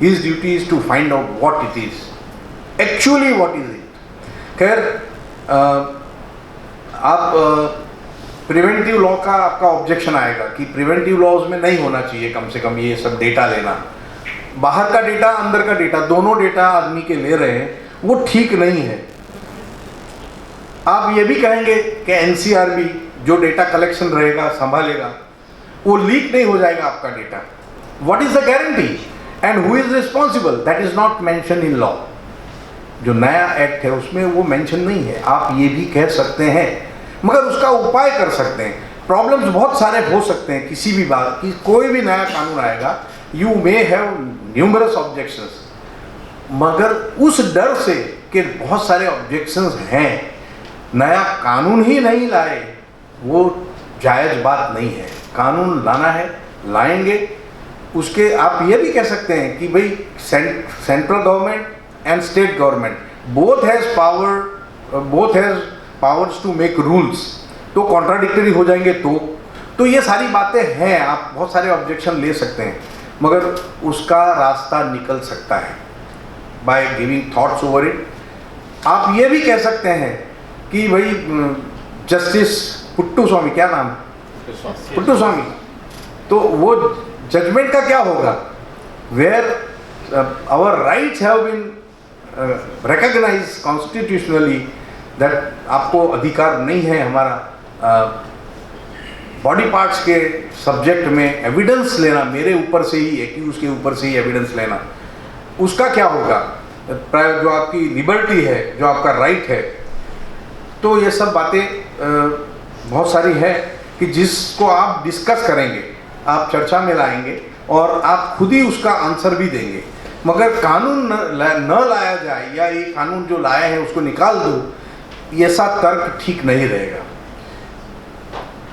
his duty is to find out what it is, actually what is it. खैर, आप प्रिवेंटिव लॉ का आपका ऑब्जेक्शन आएगा कि प्रिवेंटिव लॉज में नहीं होना चाहिए कम से कम ये सब डेटा लेना। बाहर का डेटा, अंदर का डेटा, दोनों डेटा आदमी के ले रहे हैं, वो ठीक नहीं है। आप ये भी कहेंगे कि एनसीआरबी जो डेटा कलेक्शन रहेगा, संभालेगा, वो लीक नहीं हो जाएगा आपका data. What is the guarantee and who is responsible? That is not mention in law. जो नया एक्ट है उसमें वो मेंशन नहीं है। आप ये भी कह सकते हैं, मगर उसका उपाय कर सकते हैं। प्रॉब्लम्स बहुत सारे हो सकते हैं किसी भी बात की। कोई भी नया कानून आएगा, you may have numerous objections, मगर उस डर से कि बहुत सारे ऑब्जेक्शंस हैं, नया कानून ही नहीं लाए, वो जायज़ बात नहीं है। कानून लाना है, लाएंगे। उसके आप ये भी कह सकते हैं कि भाई central government and state government both has powers to make rules, तो कॉन्ट्राडिक्टरी हो जाएंगे। तो ये सारी बातें हैं, आप बहुत सारे ऑब्जेक्शन ले सकते हैं, मगर उसका रास्ता निकल सकता है by giving thoughts over it. आप ये भी कह सकते हैं कि भाई जस्टिस पुट्टू स्वामी, क्या नाम? पुट्टू स्वामी, तो वो जजमेंट का क्या होगा? Where our rights have been recognised constitutionally, that आपको अधिकार नहीं है हमारा बॉडी पार्ट्स के सब्जेक्ट में एविडेंस लेना, मेरे ऊपर से ही, एक्यूज के ऊपर से ही एविडेंस लेना, उसका क्या होगा? जो आपकी लिबर्टी है, जो आपका राइट है, तो ये सब बातें बहुत सारी है कि जिसको आप डिस्कस करेंगे, आप चर्चा में लाएंगे और आप खुद ही उसका आंसर भी देंगे। मगर कानून न लाया जाए या ये कानून जो लाया है उसको निकाल दो, ये ऐसा तर्क ठीक नहीं रहेगा।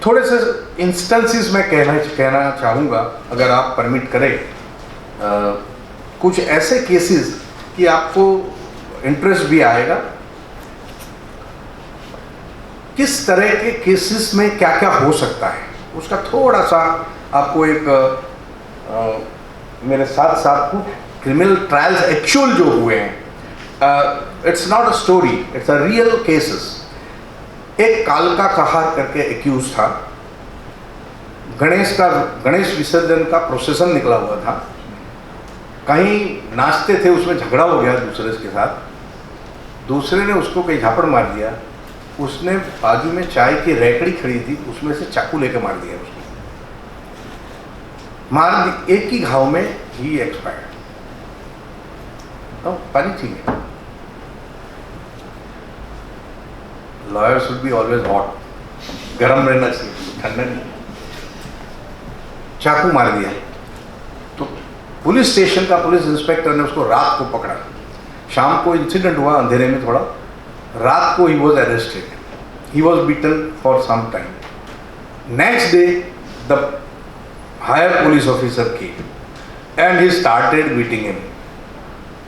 थोड़े से इंस्टेंसेस मैं कहना चाहूँगा, अगर आप परमिट करें, कुछ ऐसे केसेस कि आपको इंटरेस्ट भी आएगा, किस तरह के केसेस में क्या क्या हो सकता है उसका थोड़ा सा आपको एक मेरे साथ साथ कुछ क्रिमिनल ट्रायल्स एक्चुअल जो हुए हैं, it's not a story, it's a real cases. एक कालका कहार करके एक्यूज था, गणेश विसर्जन का प्रोसेसन निकला हुआ था, कहीं नाचते थे, उसमें झगड़ा हो गया दूसरे के साथ, दूसरे ने उसको कहीं झापड़ मार दिया, उसने बाजू में चाय की रैकड़ी खड़ी थी उसमें से चाकू लेके मार दिया उसको, एक ही घाव में ही एक्सपायर्ड। तो पानी चाहिए, lawyer should be always hot, गर्म रहना चाहिए, ठंडा नहीं। चाकू मार दिया तो पुलिस स्टेशन का पुलिस इंस्पेक्टर ने उसको रात को पकड़ा, शाम को इंसिडेंट हुआ अंधेरे में थोड़ा, रात को he was arrested, he was beaten for some time. Next day the higher police officer came and he started beating him.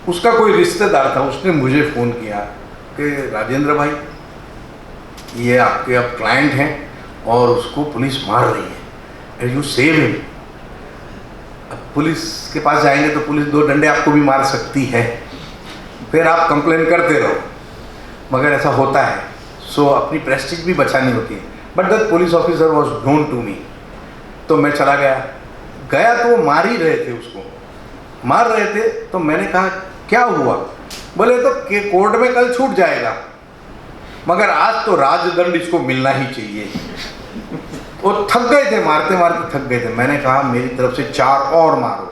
उसका कोई रिश्तेदार था, उसने मुझे फ़ोन किया कि राजेंद्र भाई, ये आपके अब क्लाइंट हैं और उसको पुलिस मार रही है, एंड यू सेव हिम। अब पुलिस के पास जाएंगे तो पुलिस 2 डंडे आपको भी मार सकती है, फिर आप कंप्लेन करते रहो, मगर ऐसा होता है। सो अपनी प्रेस्टीज भी बचानी होती है। But that police officer was known to me, तो मैं चला गया तो वो मार ही रहे थे, उसको मार रहे थे। तो मैंने कहा क्या हुआ? बोले तो कि कोर्ट में कल छूट जाएगा, मगर आज तो राजदंड इसको मिलना ही चाहिए। वो थक गए थे, मारते मारते थक गए थे। मैंने कहा मेरी तरफ से 4 और मारो,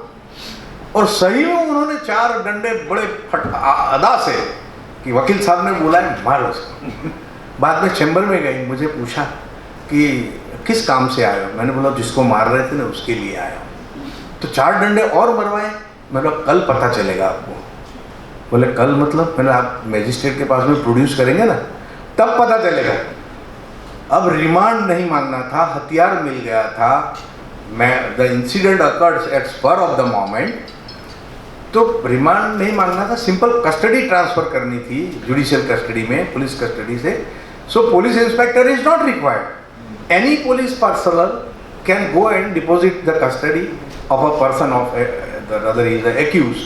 और सही में उन्होंने 4 डंडे बड़े अदा से कि वकील साहब ने बोला है मारो उसको। बाद में चैम्बर में गई, मुझे पूछा कि किस काम से आए हो? मैंने बोला जिसको मार रहे थे ना उसके लिए आया हूँ। तो 4 डंडे और मरवाए। मैं बोला कल पता चलेगा आपको। बोले कल मतलब? मैंने आप मजिस्ट्रेट के पास में प्रोड्यूस करेंगे ना, तब पता चलेगा। अब रिमांड नहीं मांगना था, हथियार मिल गया था। मैं the incident occurred at spur of the moment, तो रिमांड नहीं मांगना था, सिंपल कस्टडी ट्रांसफर करनी थी जुडिशियल कस्टडी में, पुलिस कस्टडी से। So police inspector is not required, any police personnel can go and deposit the custody of a person of the other is accuse,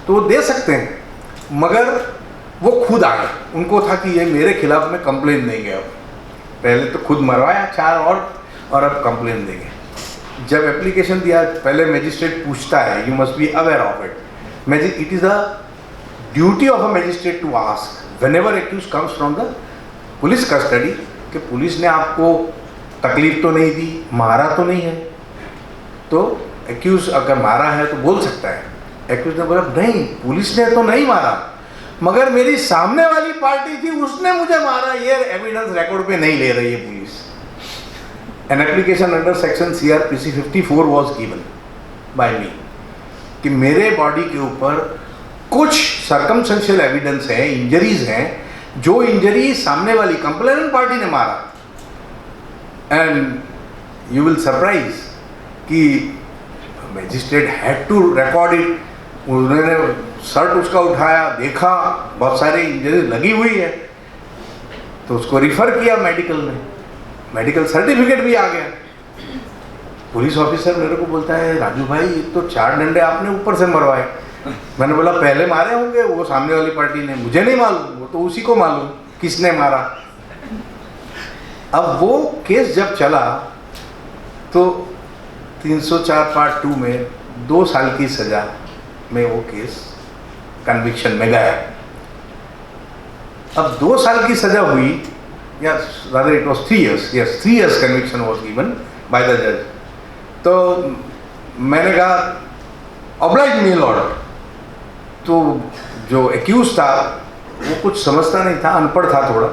तो वो दे सकते हैं। मगर वो खुद आए, उनको था कि ये मेरे खिलाफ में कंप्लेन देंगे। अब पहले तो खुद मरवाया 4 और अब कंप्लेन देंगे। जब एप्लीकेशन दिया, पहले मजिस्ट्रेट पूछता है, you must be aware of it. It is a duty of a magistrate to ask whenever accused comes from the police custody कि पुलिस ने आपको तकलीफ तो नहीं दी, मारा तो नहीं है। तो एक्यूज अगर मारा है तो बोल सकता है। एक्यूज ने बोला नहीं, पुलिस ने तो नहीं मारा, मगर मेरी सामने वाली पार्टी थी उसने मुझे मारा, ये एविडेंस रिकॉर्ड पे नहीं ले रही है police. An application under section CRPC 54 was given by me कि मेरे बॉडी के ऊपर कुछ सर्कमस्टेंशियल एविडेंस है, इंजरीज हैं, जो इंजरी सामने वाली कंप्लेनेंट पार्टी ने मारा। एंड यू विल सरप्राइज कि magistrate had to record it. उन्होंने शर्ट उसका उठाया, देखा बहुत सारी इंजरी लगी हुई है, तो उसको रिफर किया मेडिकल में, मेडिकल सर्टिफिकेट भी आ गया। पुलिस ऑफिसर मेरे को बोलता है राजू भाई तो 4 डंडे आपने ऊपर से मरवाए। मैंने बोला पहले मारे होंगे वो सामने वाली पार्टी ने, मुझे नहीं मालूम, वो तो उसी को मालूम किसने मारा। अब वो केस जब चला तो 304 पार्ट 2 में 2 साल की सजा में वो केस कन्विक्शन में गया। अब 2 साल की सजा हुई, या rather it was 3 years, yes 3 years conviction was given by the जज। तो मैंने कहा ऑब्लाइज मी लॉर्ड। तो जो एक्यूज था वो कुछ समझता नहीं था, अनपढ़ था थोड़ा,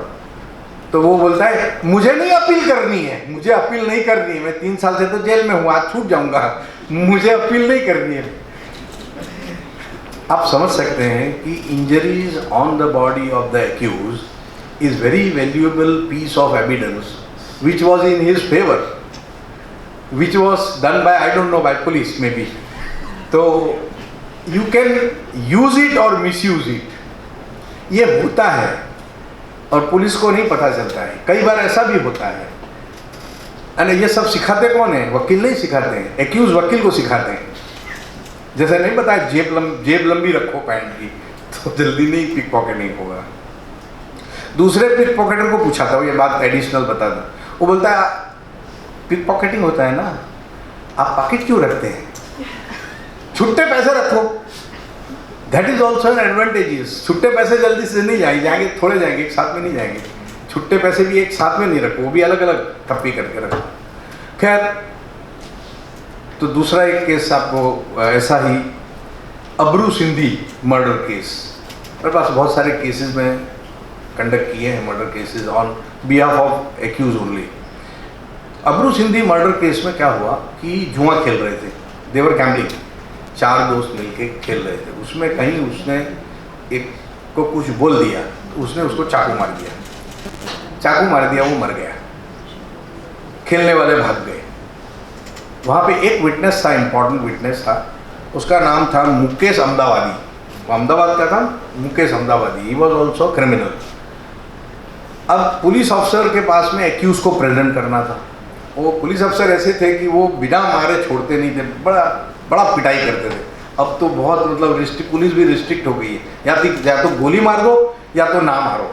तो वो बोलता है मुझे नहीं अपील करनी है, मुझे अपील नहीं करनी है, मैं 3 साल से तो जेल में हूँ, आज छूट जाऊंगा, मुझे अपील नहीं करनी है। आप समझ सकते हैं कि injuries on the body of the accuse is very valuable piece of evidence which was in his favour, which was done by I don't know by police maybe. तो यू कैन यूज इट और मिस यूज इट, ये होता है और पुलिस को नहीं पता चलता है, कई बार ऐसा भी होता है। अरे ये सब सिखाते कौन है? वकील नहीं सिखाते हैं, एक्यूज वकील को सिखाते हैं। जैसे नहीं बताया जेब लंबी रखो पैंट की, तो जल्दी नहीं पिक पॉकेटिंग होगा। दूसरे पिक पॉकेटर को पूछा था, वो ये बात एडिशनल बता दो, वो बोलता है पिक पॉकेटिंग होता है ना, आप पॉकेट क्यों रखते हैं, छुट्टे पैसे रखो, that is also an advantages. छुट्टे पैसे जल्दी से नहीं जाएंगे, थोड़े जाएंगे, एक साथ में नहीं जाएंगे। छुट्टे पैसे भी एक साथ में नहीं रखो, वो भी अलग अलग थप्पी करके रखो। खैर, तो दूसरा एक केस आपको ऐसा ही, अब्रू सिंधी मर्डर केस। मेरे पास बहुत सारे केसेस में कंडक्ट किए हैं, murder cases on behalf of accuse only. Abru Sindhi murder case में क्या हुआ कि जुआ खेल रहे थे, देवर गैम्बलिंग, 4 दोस्त मिलके खेल रहे थे। उसमें कहीं उसने एक को कुछ बोल दिया, तो उसने उसको चाकू मार दिया, वो मर गया। खेलने वाले भाग गए। वहाँ पे एक विटनेस था, इंपॉर्टेंट विटनेस था, उसका नाम था मुकेश अहमदाबादी। वो अहमदाबाद का था, Mukesh Ahmedabadi, he was also criminal. अब पुलिस ऑफिसर के पास में एक्यूज को प्रेजेंट करना था। वो पुलिस अफसर ऐसे थे कि वो बिना मारे छोड़ते नहीं थे, बड़ा पिटाई करते थे। अब तो बहुत मतलब पुलिस भी रिस्ट्रिक्ट हो गई है, या तो गोली मार दो या तो ना मारो,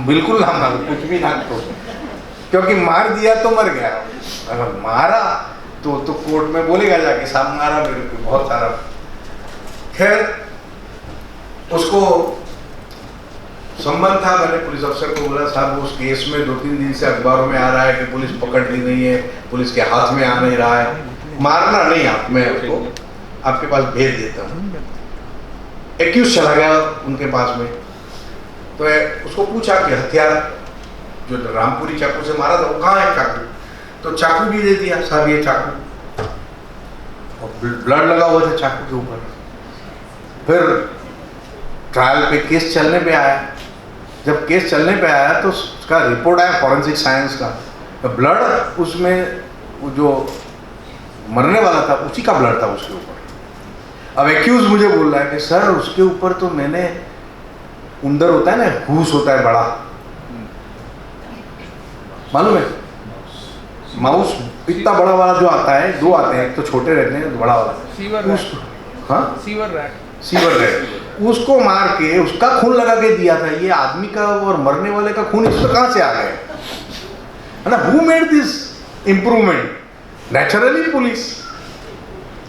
बिल्कुल ना मारो, कुछ भी ना करो, क्योंकि मार दिया तो मर गया, अगर मारा तो कोर्ट में बोलेगा जाके साहब मारा मेरे को, बहुत सारा। खैर, उसको संबंध था, मैंने पुलिस अफसर को बोला साहब उस केस में 2-3 दिन से अखबारों में आ रहा है कि पुलिस पकड़ ली नहीं है, पुलिस के हाथ में आ नहीं रहा है, मारना नहीं आप, मैं उसको आपके पास भेज देता हूँ। एक्यूज चला गया उनके पास में, तो उसको पूछा कि हथियार जो रामपुरी चाकू से मारा था वो कहाँ है चाकू, तो चाकू भी दे दिया, साहब ये चाकू, और ब्लड लगा हुआ था चाकू के ऊपर। फिर ट्रायल पे केस चलने पे आया, जब केस चलने पे आया तो उसका रिपोर्ट आया फॉरेंसिक साइंस का, तो ब्लड उसमें जो मरने वाला था उसी का ब्लड था उसके ऊपर। अब एक्यूज मुझे बोल रहा है कि सर उसके ऊपर तो मैंने, उंदर होता है ना, घूस होता है बड़ा, मालूम है, माउस इतना बड़ा वाला जो आता है, 2 आते हैं, एक तो छोटे रहते हैं, बड़ा वाला सीवर रैट, उसको मार के उसका खून लगा के दिया था। ये आदमी का और मरने वाले का खून इसमें कहाँ से आ गया है ना? Who made this improvement? Naturally police.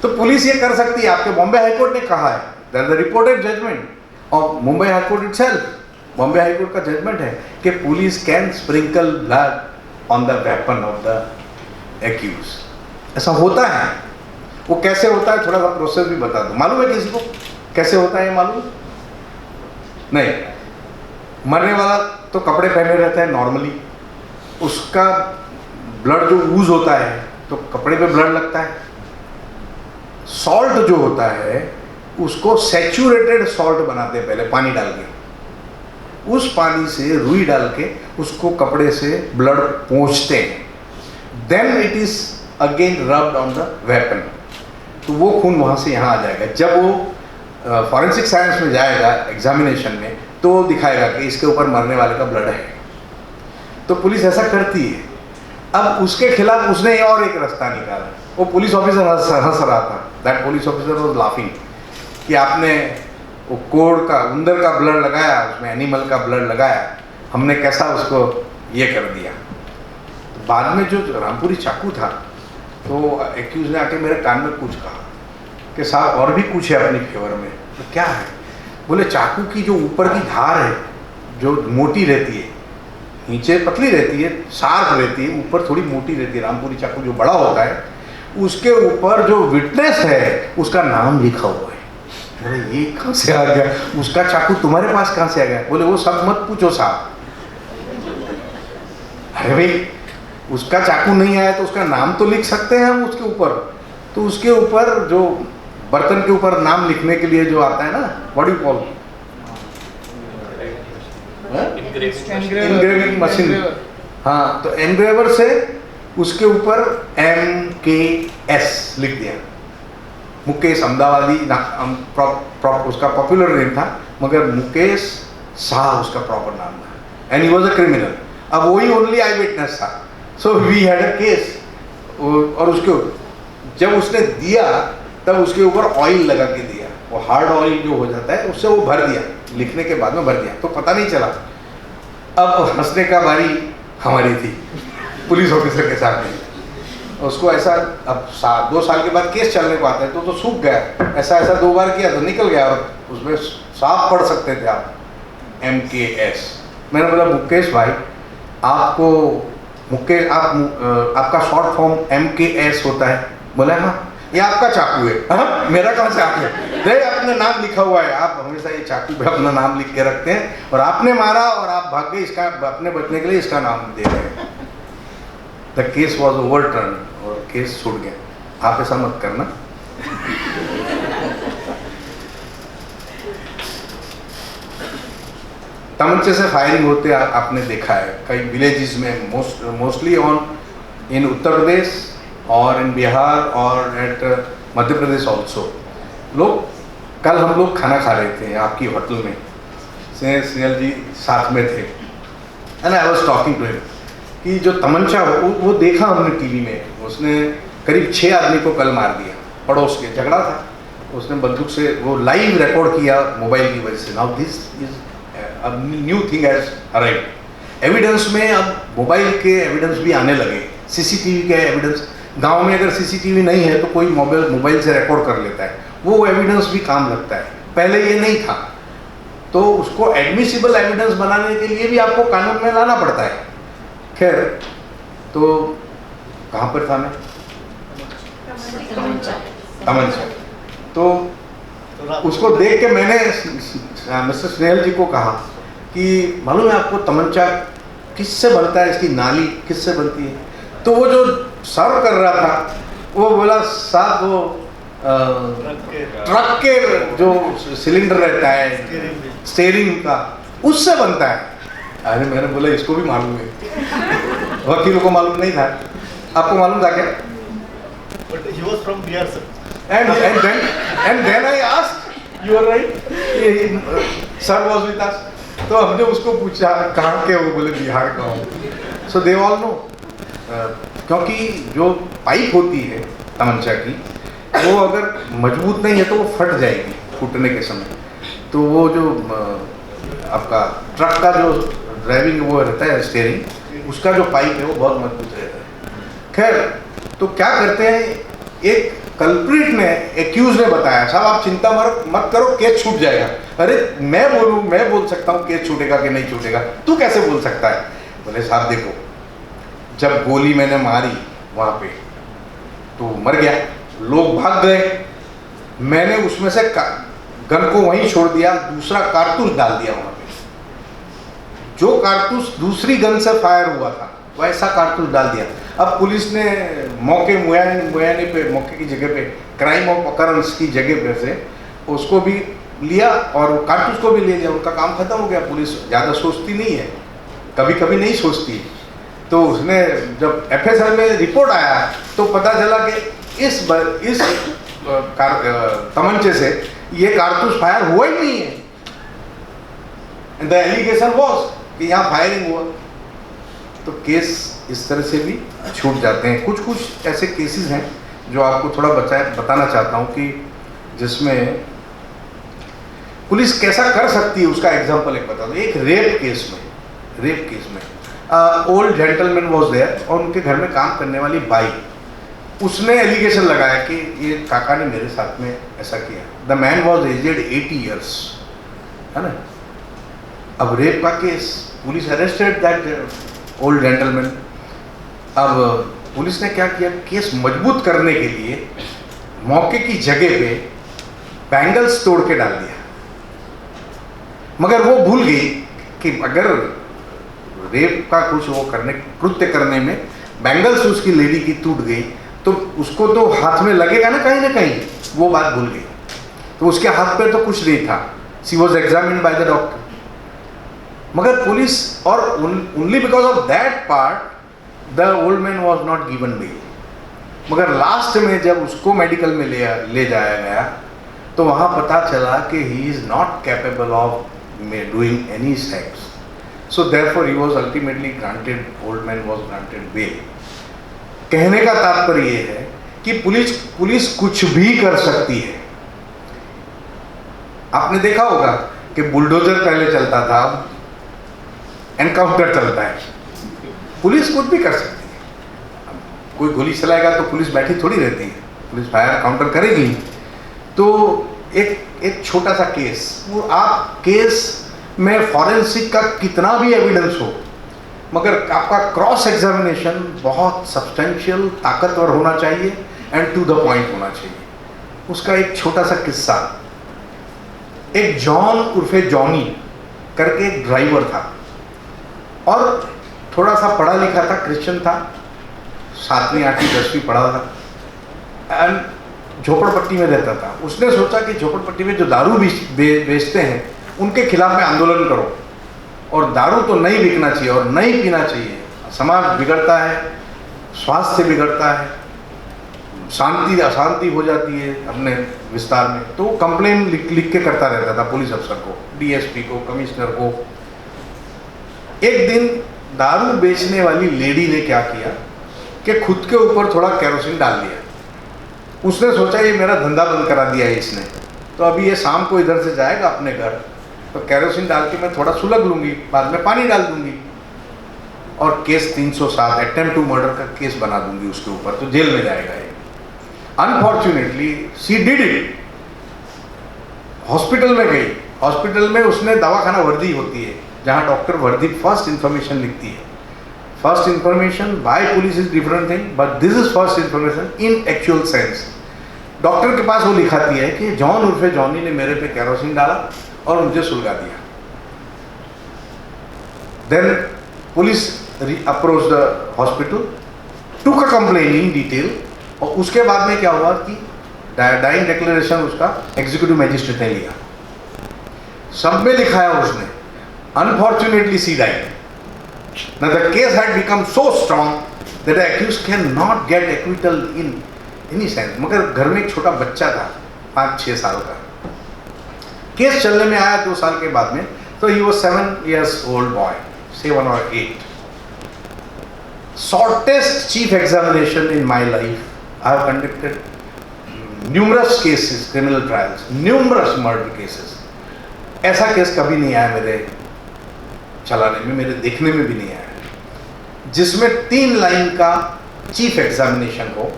तो पुलिस ये कर सकती है, आपके बॉम्बे हाईकोर्ट ने कहा है, that the reported judgment of Mumbai high court itself, Bombay high court का जजमेंट है कि police can sprinkle blood on the weapon of the accuse. ऐसा होता है। वो कैसे होता है, थोड़ा सा प्रोसेस भी बता दो। मालूम है किसी को कैसे होता है? मालूम नहीं। मरने वाला तो कपड़े पहने रहता है नॉर्मली, उसका ब्लड जो यूज होता है तो कपड़े पे ब्लड लगता है। सॉल्ट जो होता है उसको सैचुरेटेड सॉल्ट बनाते हैं, पहले पानी डाल के, उस पानी से रुई डाल के उसको कपड़े से ब्लड पोंछते हैं, then it is again rubbed on the weapon, तो वो खून वहाँ से यहाँ आ जाएगा। जब वो फॉरेंसिक साइंस में जाएगा एग्जामिनेशन में, तो दिखाएगा कि इसके ऊपर मरने वाले का ब्लड है। तो पुलिस ऐसा करती है। अब उसके खिलाफ उसने और एक रास्ता निकाला। वो पुलिस ऑफिसर हंस रहा था, that police officer was laughing, कि आपने वो कोड का, उंदर का ब्लड लगाया, उसमें एनिमल का ब्लड लगाया, हमने कैसा उसको ये कर दिया। तो बाद में जो रामपुरी चाकू था, तो एक्यूज ने आके मेरे कान में कुछ कहा कि साहब और भी कुछ है अपनी फेवर में। तो क्या है? बोले चाकू की जो ऊपर की धार है, जो मोटी रहती है, नीचे पतली रहती है, शार्प रहती है, ऊपर थोड़ी मोटी रहती है, रामपुरी चाकू जो बड़ा होता है, उसके ऊपर जो विटनेस है उसका नाम लिखा हुआ है। बोले ये कहाँ से आ गया? उसका चाकू तुम्हारे पास कहाँ से आ गया? बोले वो सब मत पूछो साहब, अरे भाई उसका चाकू नहीं आया तो उसका नाम तो लिख सकते हैं हम उसके ऊपर। तो उसके ऊपर जो बर्तन के ऊपर नाम लिखने के लिए जो आता है ना, what you call, engraving machine. हाँ, तो एनग्रेवर से उसके ऊपर MKS लिख दिया। मुकेश अहमदाबादी उसका पॉपुलर नेम था, मगर मुकेश शाह उसका प्रॉपर नाम था, and he was a criminal. अब वही ओनली आई विटनेस था, so we had a case. और उसके जब उसने दिया तब उसके ऊपर ऑयल लगा के दिया, वो हार्ड ऑयल जो हो जाता है उससे वो भर दिया, लिखने के बाद में भर दिया, तो पता नहीं चला। अब हंसने का बारी हमारी थी पुलिस ऑफिसर के साथ में। उसको ऐसा अब 2 साल के बाद केस चलने को आता है तो सूख गया, ऐसा 2 बार किया तो निकल गया, और उसमें साफ पढ़ सकते थे आप MKS। मैंने बोला मुकेश भाई आपको मुकेश आपका शॉर्ट फॉर्म MKS होता है? बोला हाँ। ये आपका चाकू है? हाँ, मेरा कौन सा चाकू है? नहीं, अपना नाम लिखा हुआ है, आप हमेशा ये चाकू पे अपना नाम लिख के रखते हैं, और आपने मारा और आप भाग गए, इसका अपने बचने के लिए इसका नाम दे रहे हैं। द केस वॉज ओवरटर्न, और केस छूट गया। आप ऐसा मत करना। तमंचे से फायरिंग होते आपने देखा है कई विलेजेस में, मोस्टली इन उत्तर प्रदेश और इन बिहार और एट मध्य प्रदेश ऑल्सो। कल हम लोग खाना खा रहे थे आपकी होटल में, स्नेहल जी साथ में थे, and I was talking to him कि जो तमंचा वो देखा हमने टीवी में, उसने करीब 6 आदमी को कल मार दिया, पड़ोस के झगड़ा था, उसने बंदूक से वो लाइव रिकॉर्ड किया मोबाइल की वजह से। Now this is a new thing has arrived. Evidence में अब मोबाइल के एविडेंस भी आने लगे, CCTV के एविडेंस। गांव में अगर CCTV नहीं है तो कोई मोबाइल से रिकॉर्ड कर लेता है, वो एविडेंस भी काम लगता है, पहले ये नहीं था। तो उसको एडमिसिबल एविडेंस बनाने के लिए भी आपको कानून में लाना पड़ता है। खैर, तो कहाँ पर था मैं? तमंचा। तो उसको देख के मैंने मिस्टर स्नेहल जी को कहा कि मालूम है आपको तमंचा किससे बनता है, इसकी नाली किससे बनती है? तो वो जो सर्व कर रहा था वो बोला साहब वो ट्रक के जो सिलेंडर रहता है स्टीयरिंग का, उससे बनता है। अरे मैंने बोला इसको भी मालूम है, वकीलों को मालूम नहीं था। आपको मालूम था क्या? But he was from Bihar, sir. And then I asked, you are right, sir was with us. तो हमने उसको पूछा कहाँ के हो? बोले बिहार का हूँ। So they all know, क्योंकि जो पाइप होती है तमंचा की, वो अगर मजबूत नहीं है तो वो फट जाएगी फूटने के समय। तो वो जो आपका ट्रक का जो ड्राइविंग वो रहता है स्टीयरिंग, उसका जो पाइप है वो बहुत मजबूत रहता है। खैर, तो क्या करते हैं, एक कल्प्रिट ने, एक्यूज ने बताया साहब आप चिंता मत करो, केस छूट जाएगा। अरे मैं बोल सकता हूँ केस छूटेगा कि नहीं छूटेगा, तू कैसे बोल सकता है? बोले साहब देखो, जब गोली मैंने मारी वहाँ पे तो मर गया, लोग भाग गए, मैंने उसमें से गन को वहीं छोड़ दिया, दूसरा कारतूस डाल दिया वहाँ पे। जो कारतूस दूसरी गन से फायर हुआ था वैसा कारतूस डाल दिया। अब पुलिस ने मुयानी पे, मौके की जगह पे, क्राइम ऑफ अकरेंस की जगह पे से उसको भी लिया और कारतूस को भी ले लिया, उनका काम खत्म हो गया। पुलिस ज़्यादा सोचती नहीं है, कभी कभी नहीं सोचती। तो उसने जब FSR में रिपोर्ट आया तो पता चला कि इस तमंचे से ये कारतूस फायर हुआ ही नहीं है। द एलिगेशन वाज कि यहाँ फायरिंग हुआ। तो केस इस तरह से भी छूट जाते हैं। कुछ ऐसे केसेस हैं जो आपको थोड़ा बताना चाहता हूँ कि जिसमें पुलिस कैसा कर सकती है, उसका एग्जांपल एक बता दो। एक रेप केस में ओल्ड जेंटलमैन वाज देयर और उनके घर में काम करने वाली बाई, उसने एलिगेशन लगाया कि ये काका ने मेरे साथ में ऐसा किया। The man was aged 80 years, है ना। अब रेप का case, police arrested that old gentleman. अब पुलिस ने क्या किया, केस मजबूत करने के लिए मौके की जगह पे बैंगल्स तोड़ के डाल दिया। मगर वो भूल गई कि अगर रेप का कुछ वो कृत्य करने में बैंगल्स उसकी लेडी की टूट गई, तो उसको तो हाथ में लगेगा ना कहीं, वो बात भूल गई। तो उसके हाथ पे तो कुछ नहीं था। She was examined by the doctor. मगर पुलिस, और only because of that part the old man was not given bail. मगर लास्ट में जब उसको मेडिकल में ले जाया गया तो वहाँ पता चला कि he is not capable of doing any sex, so therefore he was ultimately granted, old man was granted bail. कहने का तात्पर्य ये है कि पुलिस कुछ भी कर सकती है। आपने देखा होगा कि बुलडोजर पहले चलता था, अब एनकाउंटर चलता है। पुलिस कुछ भी कर सकती है। कोई गोली चलाएगा तो पुलिस बैठी थोड़ी रहती है, पुलिस फायर काउंटर करेगी। तो एक छोटा सा केस, वो आप केस में फॉरेंसिक का कितना भी एविडेंस हो, मगर आपका क्रॉस एग्जामिनेशन बहुत सब्सटेंशियल, ताकतवर होना चाहिए एंड टू द पॉइंट होना चाहिए। उसका एक छोटा सा किस्सा, एक जॉन उर्फे जॉनी करके एक ड्राइवर था और थोड़ा सा पढ़ा लिखा था, क्रिश्चियन था, 7वीं 8वीं 10वीं पढ़ा था एंड झोपड़पट्टी में रहता था। उसने सोचा कि झोपड़पट्टी में जो दारू बेचते हैं उनके खिलाफ में आंदोलन करो, और दारू तो नहीं बिकना चाहिए और नहीं पीना चाहिए, समाज बिगड़ता है, स्वास्थ्य बिगड़ता है, शांति अशांति हो जाती है अपने विस्तार में। तो कंप्लेन लिख के करता रहता था पुलिस अफसर को, डीएसपी को, कमिश्नर को। एक दिन दारू बेचने वाली लेडी ने क्या किया कि खुद के ऊपर थोड़ा केरोसिन डाल दिया। उसने सोचा ये मेरा धंधा बंद करा दिया है इसने, तो अभी ये शाम को इधर से जाएगा अपने घर, तो केरोसिन डाल के मैं थोड़ा सुलग लूँगी, बाद में पानी डाल दूँगी और केस 307 अटेम्प्ट टू मर्डर का केस बना दूँगी उसके ऊपर, तो जेल में जाएगा ये। Unfortunately she did it. Hospital में गई, हॉस्पिटल में उसने दवाखाना वर्दी होती है जहाँ डॉक्टर वर्दी फर्स्ट इंफॉर्मेशन लिखती है। First information bye police is different thing, but this is first information in actual sense. Doctor के पास वो लिखाती है कि जॉन उर्फे जॉनी ने मेरे पे केरोसिन डाला और मुझे सुलगा दिया। Then police approach the hospital, took a complaint in detail, और उसके बाद में क्या हुआ कि डाइंग डिक्लेरेशन उसका एग्जीक्यूटिव मैजिस्ट्रेट ने लिया, सब में लिखाया उसने। Unfortunately she died. Now the case had become so strong that the accused cannot get acquittal in any sense. मगर घर में एक छोटा बच्चा था 5-6 साल का। केस चलने में आया 2 साल के बाद में, तो he was 7 years old boy, 7 or 8. Shortest chief examination in my life. I have conducted numerous cases, criminal trials, numerous murder cases. ऐसा केस कभी नहीं आया मेरे चलाने में, मेरे देखने में भी नहीं आया, जिसमें 3 लाइन का चीफ एग्जामिनेशन हो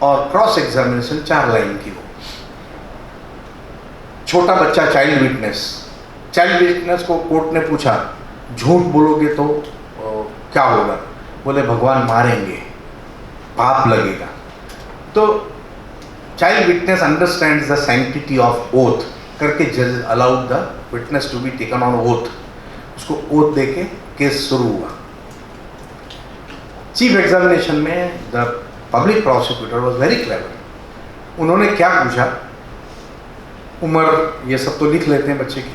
और क्रॉस एग्जामिनेशन 4 लाइन की हो। छोटा बच्चा चाइल्ड विटनेस को कोर्ट ने पूछा, झूठ बोलोगे तो क्या होगा? बोले भगवान मारेंगे, पाप लगेगा। तो child witness understands the sanctity of oath करके जज allowed the witness to be taken on oath. उसको ओथ दे के केस शुरू हुआ। चीफ एग्जामिनेशन में the public prosecutor was very clever. उन्होंने क्या पूछा, उम्र ये सब तो लिख लेते हैं बच्चे की,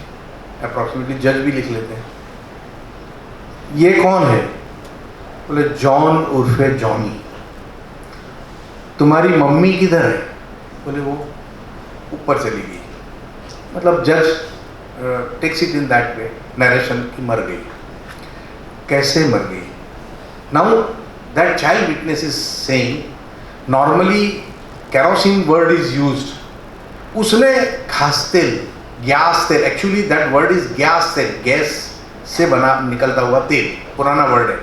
अप्रॉक्सीमेटली जज भी लिख लेते हैं। ये कौन है? बोले जॉन उर्फे जॉनी। तुम्हारी मम्मी किधर है? बोले वो ऊपर चली गई। मतलब जज takes it in that way, narration की मर गई। कैसे मर गई? Now that child witness is saying, normally kerosene word is used. उसने घास तेल, गैस तेल, actually that word is gas तेल, गैस से बना निकलता हुआ तेल, पुराना वर्ड है,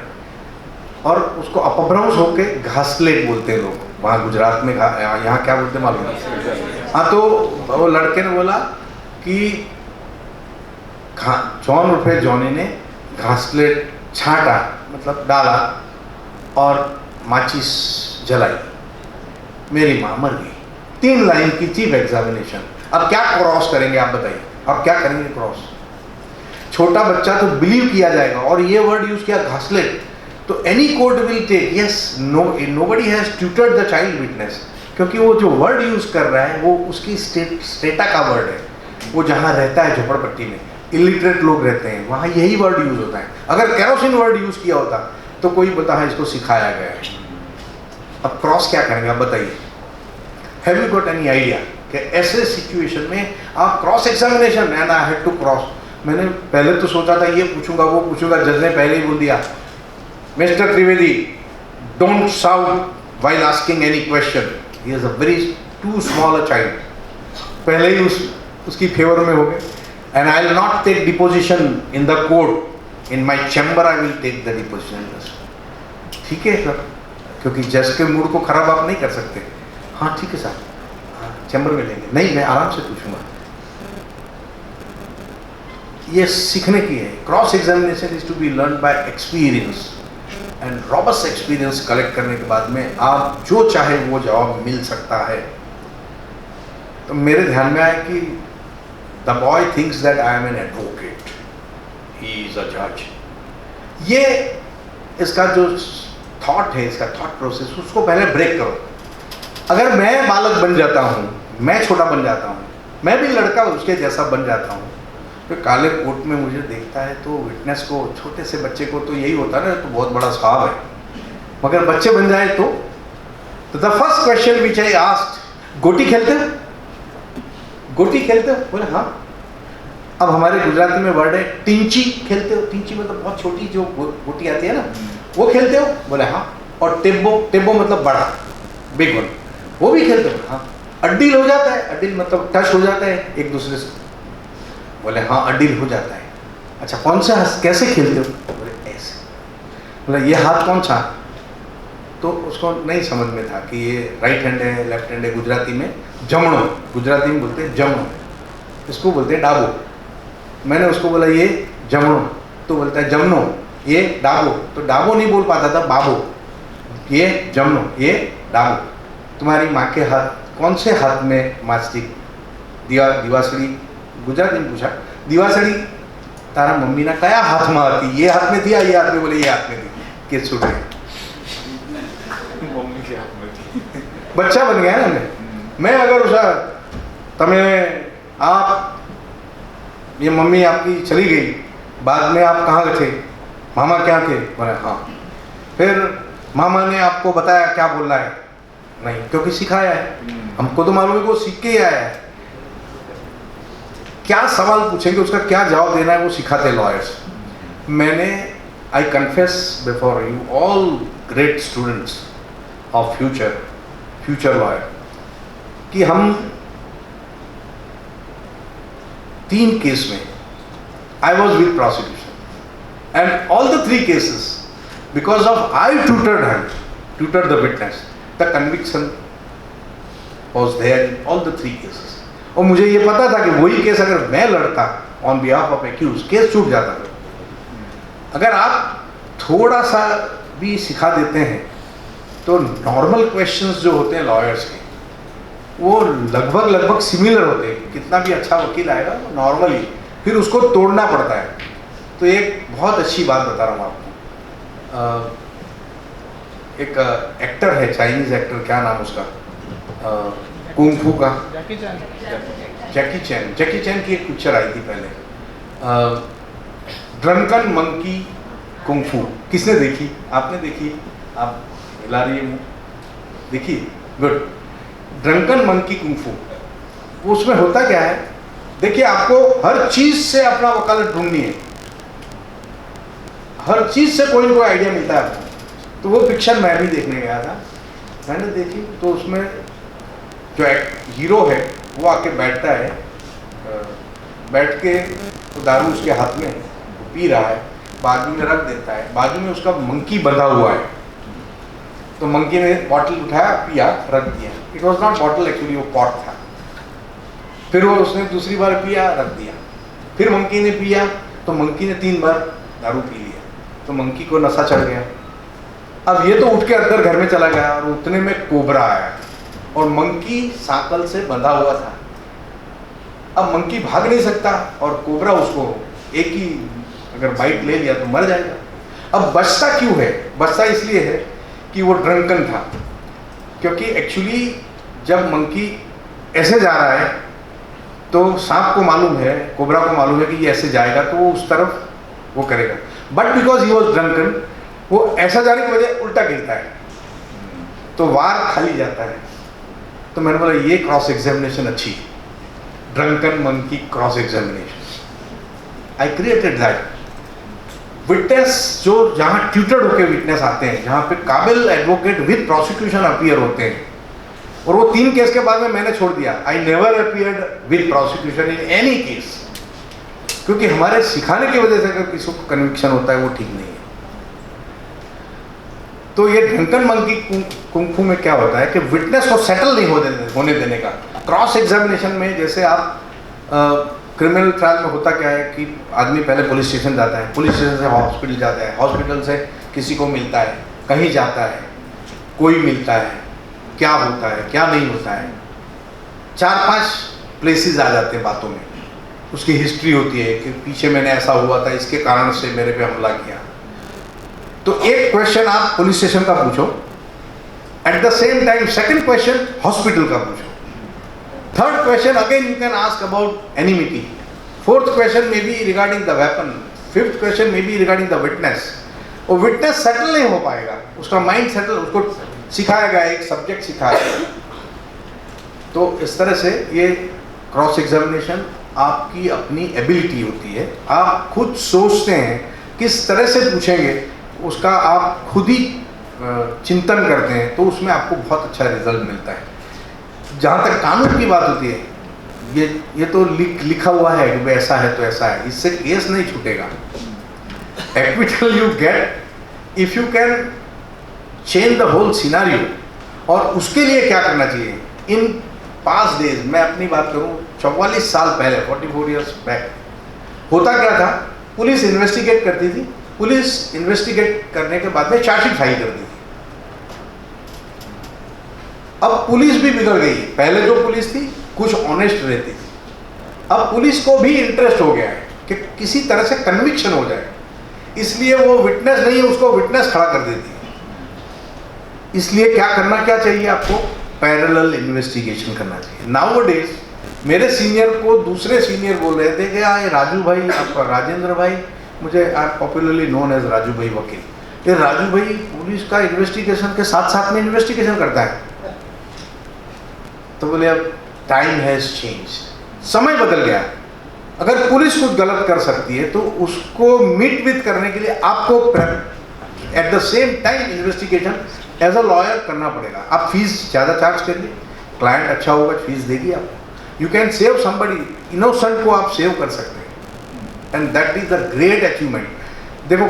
और उसको अपभ्रंश होके घासलेट बोलते हैं लोग वहाँ गुजरात में। यहाँ क्या बोलते हैं मालूम है? हाँ, तो वो लड़के ने बोला कि जॉन उर्फे जॉनी ने घासलेट छांटा, मतलब डाला, और माचिस जलाई, मेरी माँ मर गई। 3 लाइन की चीफ एग्जामिनेशन। अब क्या क्रॉस करेंगे आप बताइए? अब क्या करेंगे क्रॉस? छोटा बच्चा तो बिलीव किया जाएगा, और ये वर्ड यूज किया घासलेट, तो any court will take yes, nobody has tutored the child witness, क्योंकि वो जो वर्ड यूज कर रहा है वो उसकी स्टेटा का वर्ड है, वो जहाँ रहता है झोपड़पट्टी में, इलिटरेट लोग रहते हैं, वहाँ यही वर्ड यूज होता है। अगर कैरोसिन वर्ड यूज किया होता तो कोई बता है इसको सिखाया गया है। अब क्रॉस क्या करेंगे आप बताइए? Have you got any idea कि ऐसे सिचुएशन में आप cross examination, and I had to cross, मैंने पहले तो सोचा था ये पूछूंगा वो पूछूंगा, जज ने पहले ही बोल दिया mister Trivedi don't shout while asking any question, he is a very too small a child, पहले ही उसकी फेवर में हो गए। And I will not take deposition in the court, in my chamber I will take the deposition. ठीक है सर, क्योंकि जज के मूड को खराब आप नहीं कर सकते। हाँ ठीक है सर, चैम्बर में लेंगे। नहीं, मैं आराम से पूछूंगा। ये सीखने की है। Cross examination is to be learn by experience, and robust experience collect करने के बाद में आप जो चाहे वो जवाब मिल सकता है। तो मेरे ध्यान में आया कि the boy thinks that I am an advocate, he is अ जज। ये इसका जो थॉट है, इसका थॉट प्रोसेस, उसको पहले ब्रेक करो। अगर मैं बालक बन जाता हूँ, मैं छोटा बन जाता हूँ, मैं भी लड़का उसके जैसा बन जाता हूँ, तो काले कोट में मुझे देखता है तो विटनेस को, छोटे से बच्चे को तो यही होता है ना, तो बहुत बड़ा ख्वाब है। मगर बच्चे बन जाए तो the first question which I asked, गोटी खेलते हो? गोटी खेलते हो? बोले हाँ। अब हमारे गुजराती में वर्ड है टिंची, खेलते हो? टिंची मतलब बहुत छोटी जो गोटी आती है ना, वो खेलते हो? बोले हाँ। और टेब्बो, टेब्बो मतलब बड़ा, बिग वन, वो भी खेलते हो? हाँ। अड्डील हो जाता है? अड्डील मतलब टच हो जाता है एक दूसरे से? बोले हाँ, अड्डील हो जाता है। अच्छा, कौन सा कैसे खेलते हो? बोले ऐसे। बोले ये हाथ कौन सा? तो उसको नहीं समझ में था कि ये राइट हैंड है, लेफ्ट हैंड है। गुजराती में जमणो, गुजराती में बोलते हैं जमणो, इसको बोलते हैं डाबो। मैंने उसको बोला ये जमणो, तो बोलता है जमनो, ये डाबो। तो डाबो नहीं बोल पाता था, बाबो। ये जमनो, ये डाबो। तुम्हारी माँ के हाथ, कौन से हाथ में मास्टिक? दिवासड़ी। गुजराती में पूछा, दिवासड़ी तारा मम्मी ना कया हाथ में आती? ये हाथ में थी या ये हाथ में? बोले ये हाथ में थी। केस छूट गए, मम्मी के हाथ में थी। बच्चा बन गया ना मैं अगर उसा तमें आप, ये मम्मी आपकी चली गई, बाद में आप कहाँ थे? मामा क्या थे? बोले हाँ। फिर मामा ने आपको बताया क्या बोलना है? नहीं, क्योंकि सिखाया है। हमको तो मालूम है वो सीख के ही आया है। क्या सवाल पूछेंगे, उसका क्या जवाब देना है, वो सिखाते लॉयर्स। मैंने, I confess before you all great students of future lawyer, कि हम 3 केस में I was with prosecution, and all the 3 cases, because of I tutored the witness, the conviction was there in all the 3 cases. और मुझे ये पता था कि वही केस अगर मैं लड़ता on behalf of accuse, case छूट जाता था। अगर आप थोड़ा सा भी सिखा देते हैं तो नॉर्मल क्वेश्चंस जो होते हैं लॉयर्स के, वो लगभग सिमिलर होते हैं। कितना भी अच्छा वकील आएगा वो नॉर्मली, फिर उसको तोड़ना पड़ता है। तो एक बहुत अच्छी बात बता रहा हूँ आपको। एक एक्टर है, चाइनीज एक्टर, क्या नाम उसका, कुंग फू का, जैकी चैन की एक पिक्चर आई थी पहले, ड्रंकन मंकी कुंग फू। किसने देखी? आपने देखी? आप हिला रही है मुँह, देखिए, गुड। ड्रंकन मंकी कुंग फू, उसमें होता क्या है, देखिए आपको हर चीज से अपना वकालत ढूंढनी है, हर चीज से कोई ना कोई आइडिया मिलता है आपको। तो वो पिक्चर मैं भी देखने गया था, मैंने देखी, तो उसमें जो हीरो है वो आके बैठता है, बैठ के तो दारू उसके हाथ में है, वो पी रहा है, बाजू में रख देता है, बाजू में उसका मंकी बंधा हुआ है। तो मंकी ने बॉटल उठाया, पिया, रख दिया। It was not bottle actually, वो पॉट था। फिर वो उसने दूसरी बार पिया, रख दिया। फिर मंकी ने पिया, तो मंकी ने 3 बार दारू पी लिया, तो मंकी को नशा चढ़ गया। अब ये तो उठ के अंदर घर में चला गया, और उतने में कोबरा आया, और मंकी सांकल से बंधा हुआ था। अब मंकी भाग नहीं सकता, और कोबरा उसको एक ही अगर बाइट ले लिया तो मर जाएगा। अब बचता क्यों है? बचता इसलिए है कि वो ड्रंकन था, क्योंकि एक्चुअली जब मंकी ऐसे जा रहा है तो सांप को मालूम है, कोबरा को मालूम है कि ये ऐसे जाएगा तो वो उस तरफ वो करेगा, but because he was drunken वो ऐसा जाने की वजह उल्टा गिरता है तो वार खाली जाता है। तो मैंने बोला ये क्रॉस एग्जामिनेशन अच्छी है, drunken monkey cross examination. I created that. Witness जो जहाँ ट्यूटर्ड होकर विटनेस आते हैं, जहाँ पे काबिल एडवोकेट विद प्रोसिक्यूशन अपीयर होते हैं, और वो 3 केस के बाद में मैंने छोड़ दिया। I never appeared with prosecution in any case, क्योंकि हमारे सिखाने की वजह से अगर किसी को कन्विक्शन होता है वो ठीक नहीं है। तो ये ड्रंकन मंकी कुंफू में क्या होता है कि विटनेस को सेटल नहीं होने देने का। क्रॉस एग्जामिनेशन में जैसे आप क्रिमिनल ट्रायल में होता क्या है कि आदमी पहले पुलिस स्टेशन जाता है, पुलिस स्टेशन से हॉस्पिटल जाता है, हॉस्पिटल से किसी को मिलता है, कहीं जाता है, कोई मिलता है, क्या होता है क्या नहीं होता है, 4-5 प्लेसेस आ जाते हैं बातों में। उसकी हिस्ट्री होती है कि पीछे मैंने ऐसा हुआ था, इसके कारण से मेरे पे हमला किया। तो एक क्वेश्चन आप पुलिस स्टेशन का पूछो, at the same time second question hospital का पूछो, third question again you can ask about enmity, fourth question may be regarding the weapon, fifth question may be regarding the witness. और विटनेस सेटल नहीं हो पाएगा, उसका माइंड सेटल, उसको सिखाया गया, एक सब्जेक्ट सिखाया गया। तो इस तरह से ये क्रॉस एग्जामिनेशन आपकी अपनी एबिलिटी होती है, आप खुद सोचते हैं किस तरह से पूछेंगे, उसका आप खुद ही चिंतन करते हैं, तो उसमें आपको बहुत अच्छा रिजल्ट मिलता है। जहाँ तक कानून की बात होती है, ये तो लिखा हुआ है कि ऐसा है तो ऐसा है, इससे केस नहीं छूटेगा। Acquittal you get if you can change the whole scenario. और उसके लिए क्या करना चाहिए? इन पास्ट डेज, मैं अपनी बात करूं 44 साल पहले, 44 ईयर्स बैक, होता क्या था, पुलिस इन्वेस्टिगेट करती थी, पुलिस इन्वेस्टिगेट करने के बाद में चार्जशीट फाइल कर दी थी। अब पुलिस भी बिगड़ गई है। पहले जो पुलिस थी कुछ ऑनेस्ट रहती थी, अब पुलिस को भी इंटरेस्ट हो गया है कि किसी तरह से कन्विक्शन हो जाए, इसलिए वो विटनेस नहीं है उसको विटनेस खड़ा कर देती है। इसलिए क्या करना क्या चाहिए आपको? पैरेलल इन्वेस्टिगेशन करना चाहिए। नाउअडेज मेरे सीनियर को दूसरे सीनियर बोल रहे थे कि ये राजू भाई, आपका राजेंद्र भाई, मुझे आप पॉपुलरली नोन एज राजू भाई वकील, ये राजू भाई पुलिस का इन्वेस्टिगेशन के साथ साथ में इन्वेस्टिगेशन करता है। तो बोले अब टाइम हैज चेंज, समय बदल गया। अगर पुलिस कुछ गलत कर सकती है तो उसको मीट विद करने के लिए आपको at the same time investigation as a lawyer करना पड़ेगा। आप फीस ज़्यादा चार्ज करिए, क्लाइंट अच्छा होगा, फीस देगी आपको। You can save somebody, innocent को आप सेव कर सकते हैं, and that is the great achievement. देखो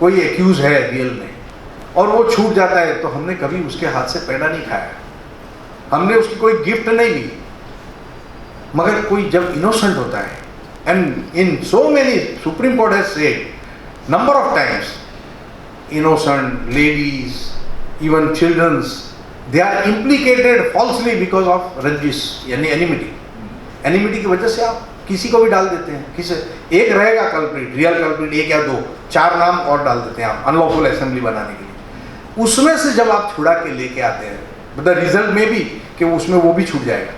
कोई एक्यूज है रियल में और वो छूट जाता है तो हमने कभी उसके हाथ से पैदा नहीं खाया, हमने उसकी कोई गिफ्ट नहीं ली। मगर कोई जब इनोसेंट होता है, and in so many, supreme court has said number of times, innocent ladies, even children's, they are implicated falsely because of रंजिश यानी एनिमिटी। एनिमिटी की वजह से आप किसी को भी डाल देते हैं, किसी एक रहेगा कल्प्रिट, रियल कल्प्रिट 1 या 2, 4 नाम और डाल देते हैं आप अनलॉफुल असेंबली बनाने के लिए। उसमें से जब आप छुड़ा के लेके आते हैं, द रिजल्ट में भी कि उसमें वो भी छूट जाएगा।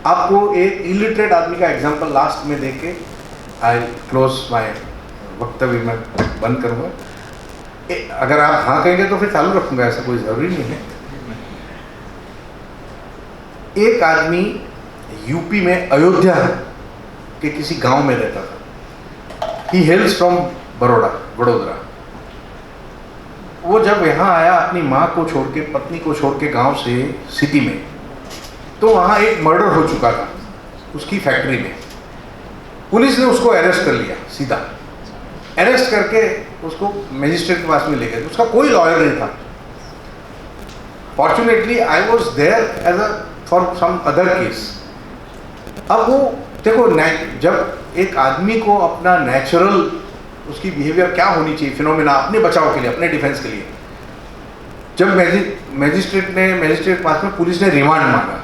आपको एक इलिटरेट आदमी का एग्जाम्पल लास्ट में देख के आई क्लोज माई वक्तव्य में बंद करूँगा। अगर आप हाँ कहेंगे तो फिर चालू रखूंगा, ऐसा कोई जरूरी नहीं है। एक आदमी यूपी में अयोध्या के किसी गांव में रहता था। ही हेल्स फ्रॉम वडोदरा। वो जब यहाँ आया अपनी माँ को छोड़ के, पत्नी को छोड़ के गांव से सिटी में, तो वहाँ एक मर्डर हो चुका था उसकी फैक्ट्री में। पुलिस ने उसको अरेस्ट कर लिया, सीधा अरेस्ट करके उसको मजिस्ट्रेट के पास में ले गए। उसका कोई लॉयर नहीं था। Fortunately I was there as a for some other case. अब वो देखो, जब एक आदमी को अपना नेचुरल उसकी बिहेवियर क्या होनी चाहिए, फिनोमेना, अपने बचाव के लिए, अपने डिफेंस के लिए, जब मजिस्ट्रेट पास में पुलिस ने रिमांड मांगा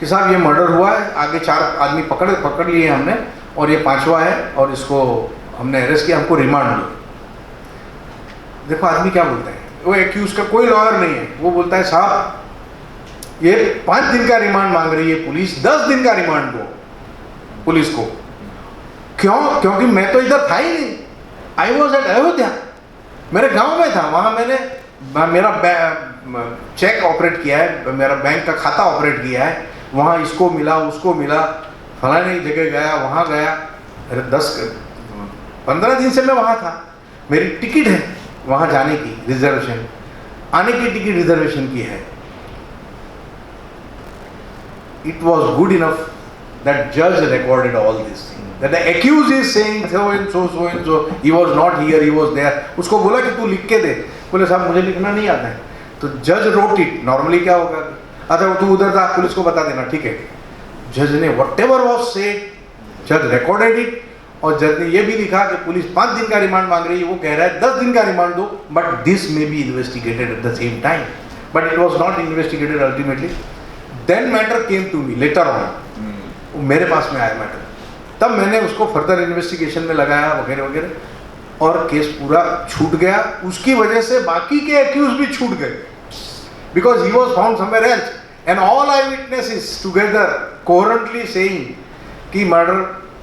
कि साहब ये मर्डर हुआ है, आगे 4 आदमी पकड़ लिए हमने और ये पांचवा है और इसको हमने अरेस्ट किया, हमको रिमांड दो। देखो आदमी क्या बोलता है, वो एक्यूज का कोई लॉयर नहीं है, वो बोलता है साहब ये 5 दिन का रिमांड मांग रही है पुलिस, 10 दिन का रिमांड दो पुलिस को। क्यों? क्योंकि मैं तो इधर था ही नहीं, आई वॉज एट अयोध्या, मेरे गांव में था, वहां मैंने मेरा चेक ऑपरेट किया है, मेरा बैंक का खाता ऑपरेट किया है, वहाँ इसको मिला उसको मिला, फलाने जगह गया वहाँ गया। अरे 10-15 दिन से मैं वहाँ था, मेरी टिकट है वहाँ जाने की, रिजर्वेशन, आने की टिकट रिजर्वेशन की है। It was good enough that judge recorded all these things. That the accused is saying so and so, he was not here, he was there. उसको बोला कि तू लिख के दे, बोले साहब मुझे लिखना नहीं आता है, तो जज रोट इट। नॉर्मली क्या होगा, अच्छा तू उधर था पुलिस को बता देना, ठीक है। जज ने व्हाटएवर वाज सेड, जज रिकॉर्डेड इट, और जज ने ये भी लिखा कि पुलिस 5 दिन का रिमांड मांग रही है, वो कह रहा है 10 दिन का रिमांड दो, but this may be investigated at the same time, but it was not investigated ultimately. Then matter came to me later on, मेरे पास में आया मैटर, तब मैंने उसको फर्दर इन्वेस्टिगेशन में लगाया वगैरह वगैरह, और केस पूरा छूट गया। उसकी वजह से बाकी के एक्यूज भी छूट गए, because he was found somewhere else, and all I witnesses together coherently saying कि मर्डर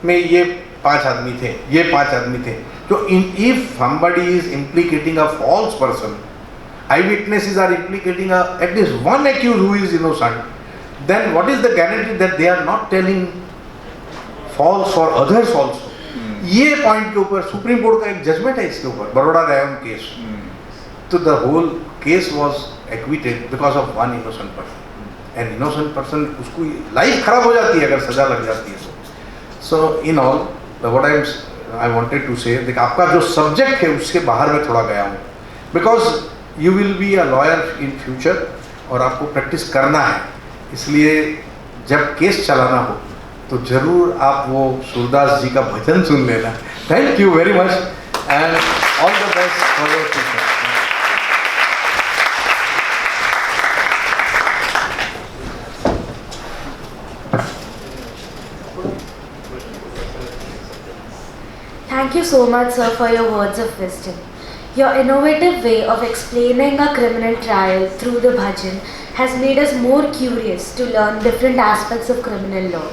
में ये 5 आदमी थे, ये 5 आदमी थे। तो if somebody is implicating a false person, eyewitnesses are implicating at least one accused who is innocent, then what is the guarantee that they are not telling false for others also? ये पॉइंट के ऊपर सुप्रीम कोर्ट का एक जजमेंट है इसके ऊपर, बड़ौदा रैम केस। तो the whole case was acquitted because of one innocent person, and innocent person, उसको लाइफ खराब हो जाती है अगर सजा लग जाती है तो। So in all what I wanted to say, देख आपका जो सब्जेक्ट है उसके बाहर मैं थोड़ा गया हूँ, because you will be a lawyer in future और आपको प्रैक्टिस करना है, इसलिए जब केस चलाना हो तो जरूर आप वो सूरदास जी का भजन सुन लेना। Thank you very much and all the best for your future. Thank you so much, sir, for your words of wisdom. Your innovative way of explaining a criminal trial through the bhajan has made us more curious to learn different aspects of criminal law.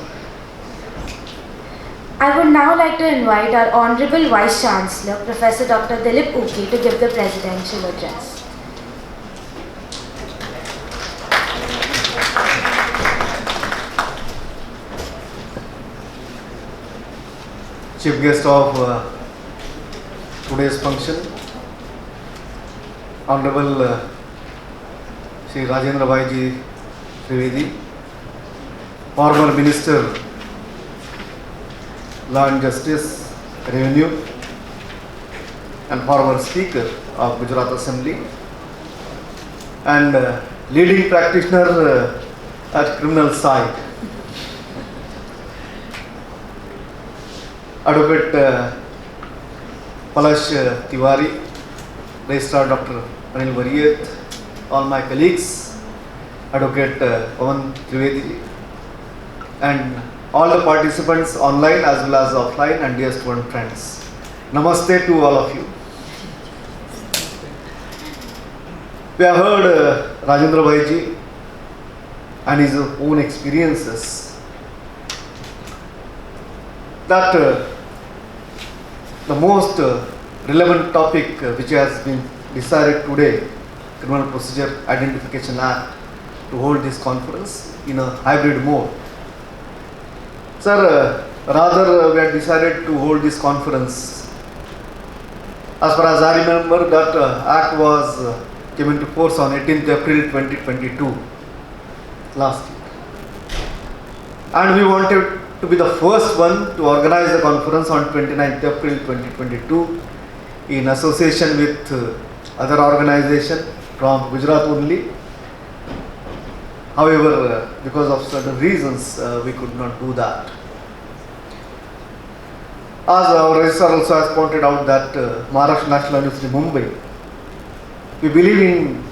I would now like to invite our Honorable Vice Chancellor, Professor Dr. Dilip Uke, to give the presidential address. Chief guest of today's function, Honorable Shri Rajendra Bhai Ji Trivedi, former Minister, Law and Justice, Revenue, and former Speaker of Gujarat Assembly, and leading practitioner at criminal side, Advocate Palash Tiwari, Registrar Dr. Anil Variyet, all my colleagues, Advocate Pawan Trivedi, and all the participants online as well as offline, and dear student friends. Namaste to all of you. We have heard Rajendra Bhai Ji and his own experiences that the most relevant topic which has been decided today, Criminal Procedure Identification Act, to hold this conference in a hybrid mode. Sir, rather we had decided to hold this conference. As far as I remember, that act was came into force on 18th April 2022, last year. And we wanted to be the first one to organize the conference on 29th April 2022 in association with other organization from Gujarat only. However, because of certain reasons, we could not do that. As our registrar also has pointed out that Maharashtra National University, Mumbai, we believe in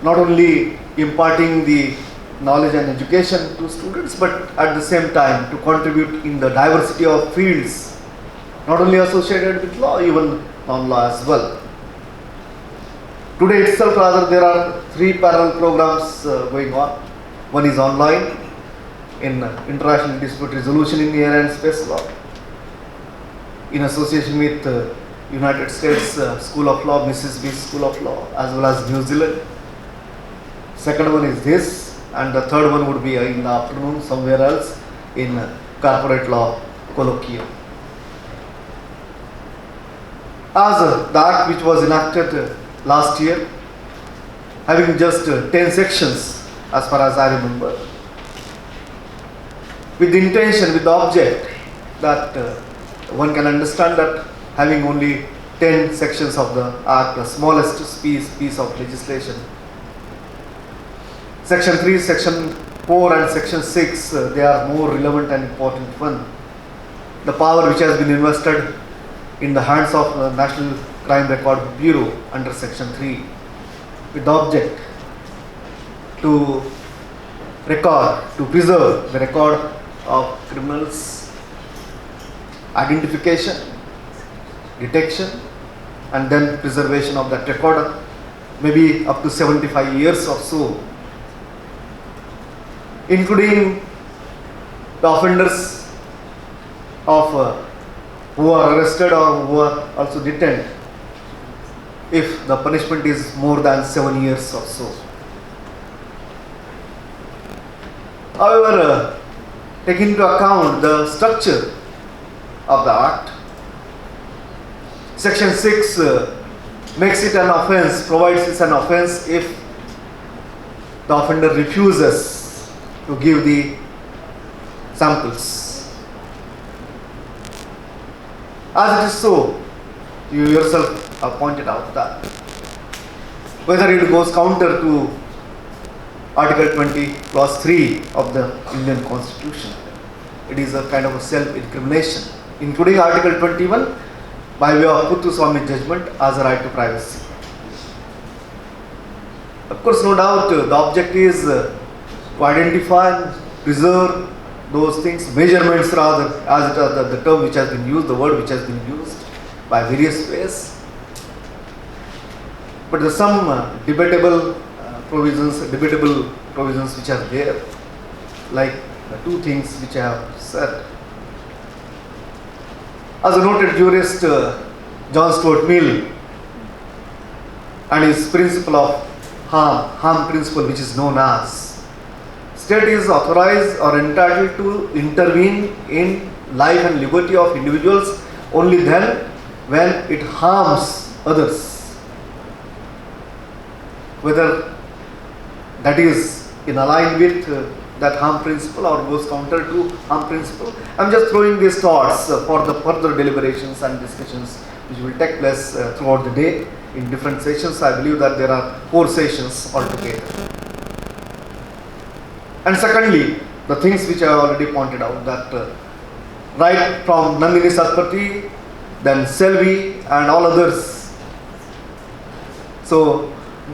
not only imparting the knowledge and education to students, but at the same time to contribute in the diversity of fields, not only associated with law, even non-law as well. Today itself, rather, there are 3 parallel programs going on. One is online in international dispute resolution in air and space law, in association with United States School of Law, Mississippi School of Law, as well as New Zealand. Second one is this, and the third one would be in the afternoon somewhere else in corporate law colloquium. As the act which was enacted last year, having just 10 sections as far as I remember, with the intention, with the object that one can understand that having only 10 sections of the act, the smallest piece of legislation, Section 3, Section 4 and Section 6, they are more relevant and important one. The power which has been invested in the hands of the National Crime Record Bureau under Section 3, with the object to record, to preserve the record of criminals, identification, detection, and then preservation of that record, maybe up to 75 years or so, including the offenders of who are arrested or who are also detained, if the punishment is more than 7 years or so. However, taking into account the structure of the act, Section 6 makes it an offence, provides it an offence if the offender refuses to give the samples. As it is so, you yourself have pointed out that whether it goes counter to Article 20, Clause 3 of the Indian Constitution, it is a kind of a self-incrimination, including Article 21 by way of Puttaswamy judgment as a right to privacy. Of course, no doubt, the object is to identify and preserve those things, measurements rather, as it is the term which has been used, the word which has been used by various ways. But there are some debatable provisions which are there, like the 2 things which I have said. As a noted jurist, John Stuart Mill, and his principle of harm principle, which is known as, state is authorized or entitled to intervene in life and liberty of individuals only then when it harms others. Whether that is in line with that harm principle or goes counter to harm principle, I am just throwing these thoughts for the further deliberations and discussions which will take place throughout the day in different sessions. I believe that there are 4 sessions altogether. And secondly, the things which I have already pointed out, that right from Nandini Satpathy, then Selvi and all others. So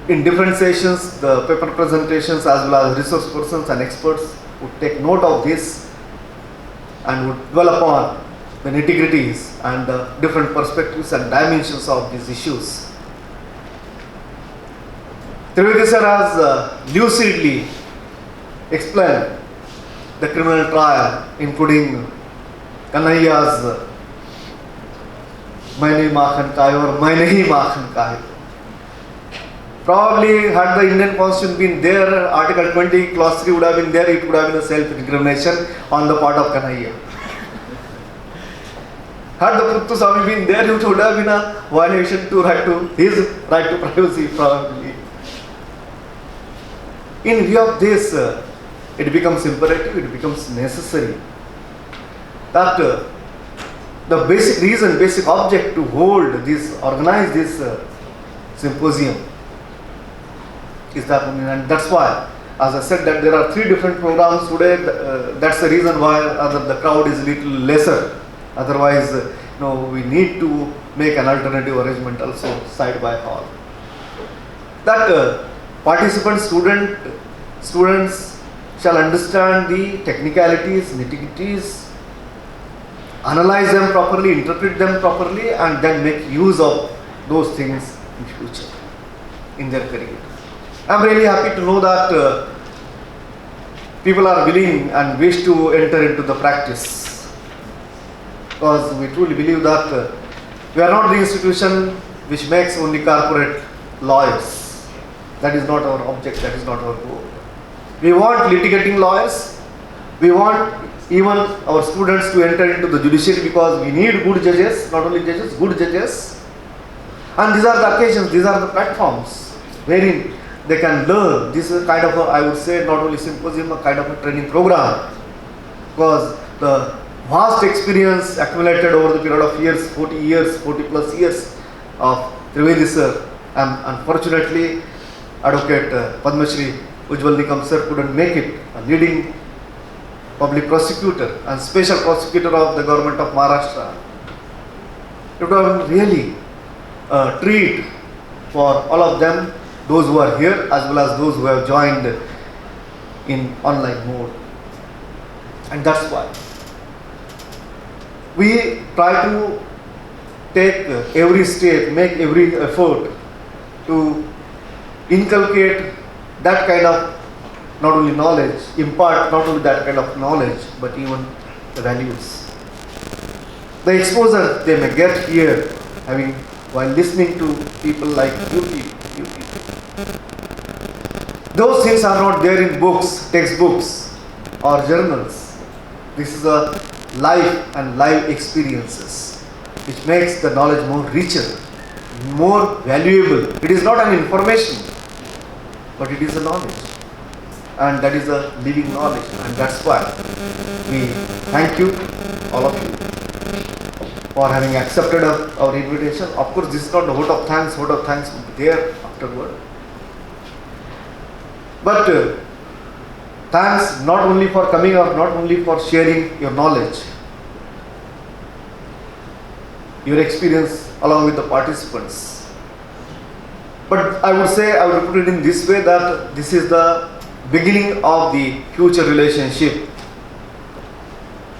in different sessions, the paper presentations as well as resource persons and experts would take note of this and would dwell upon the nitty-gritties and the different perspectives and dimensions of these issues. Trivedi sir has lucidly explained the criminal trial, including Kanhaiya's Maine Makhan Kaaye or Maine Hi Makhan Kaaye. Probably had the Indian Constitution been there, Article 20, Clause 3 would have been there, it would have been a self-incrimination on the part of Kanhaiya. Had the Puttaswamy been there, it would have been a violation to his right to privacy probably. In view of this, it becomes imperative, it becomes necessary that the basic reason, basic object to hold this, organize this symposium is that, and that's why, as I said, that there are 3 different programs today. That's the reason why the crowd is a little lesser. Otherwise, we need to make an alternative arrangement also side by hall. That participants, students shall understand the technicalities, nitty-gritties, analyze them properly, interpret them properly, and then make use of those things in future in their career. I am really happy to know that people are willing and wish to enter into the practice, because we truly believe that we are not the institution which makes only corporate lawyers. That is not our object, that is not our goal. We want litigating lawyers. We want even our students to enter into the judiciary, because we need good judges, not only judges, good judges. And these are the occasions, these are the platforms wherein they can learn. This is a kind of a, I would say, not only symposium, a kind of a training program, because the vast experience accumulated over the period of years, 40 plus years of Trivedi sir. Unfortunately, Advocate Padma Shri Ujjwal Nikam sir couldn't make it, a leading public prosecutor and special prosecutor of the government of Maharashtra. It would have been really a treat for all of them, those who are here as well as those who have joined in online mode. And that's why we try to take every step, make every effort to inculcate that kind of not only knowledge, impart not only that kind of knowledge, but even the values. The exposure they may get here, while listening to people like you people. Those things are not there in books, textbooks, or journals. This is a life and live experiences, which makes the knowledge more richer, more valuable. It is not an information, but it is a knowledge. And that is a living knowledge. And that's why we thank you, all of you, for having accepted our invitation. Of course, this is not the vote of thanks. Vote of thanks will be there afterward. But thanks not only for coming out, not only for sharing your knowledge, your experience along with the participants. But I would say, I would put it in this way, that this is the beginning of the future relationship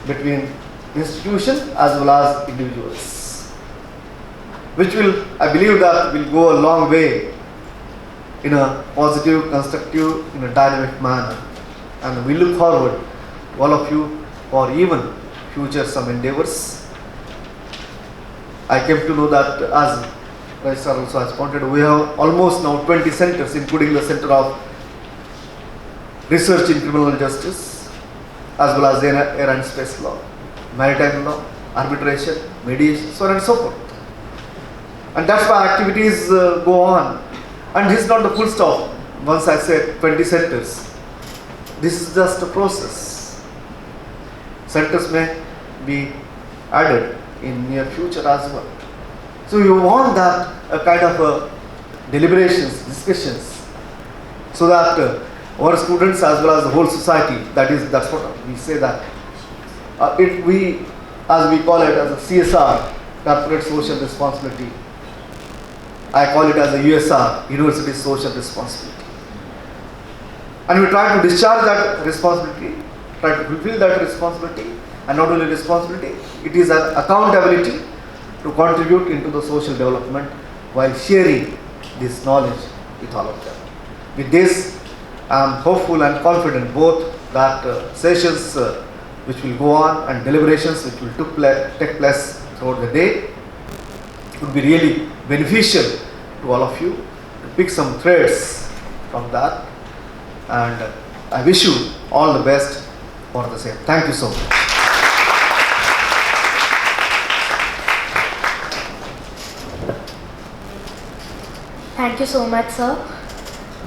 between institution as well as individuals, which will, I believe that will go a long way in a positive, constructive, in a dynamic manner. And we look forward, all of you, for even future some endeavors. I came to know that, as Raj sir also has pointed, we have almost now 20 centers, including the Center of Research in Criminal Justice, as well as Air and Space Law, Maritime Law, Arbitration, Mediation, so on and so forth. And that's why activities go on. And this is not the full stop. Once I said 20 centers, this is just a process. Centers may be added in near future as well. So you want that kind of deliberations, discussions, so that our students as well as the whole society, that's what we say, that we, as we call it as a CSR, corporate social responsibility, I call it as a USR, university social responsibility. And we try to discharge that responsibility, try to fulfill that responsibility, and not only responsibility, it is an accountability to contribute into the social development while sharing this knowledge with all of them. With this, I am hopeful and confident both that sessions which will go on and deliberations which will take place throughout the day would be really beneficial to all of you, to pick some threads from that, and I wish you all the best for the same. Thank you so much. Thank you so much, sir.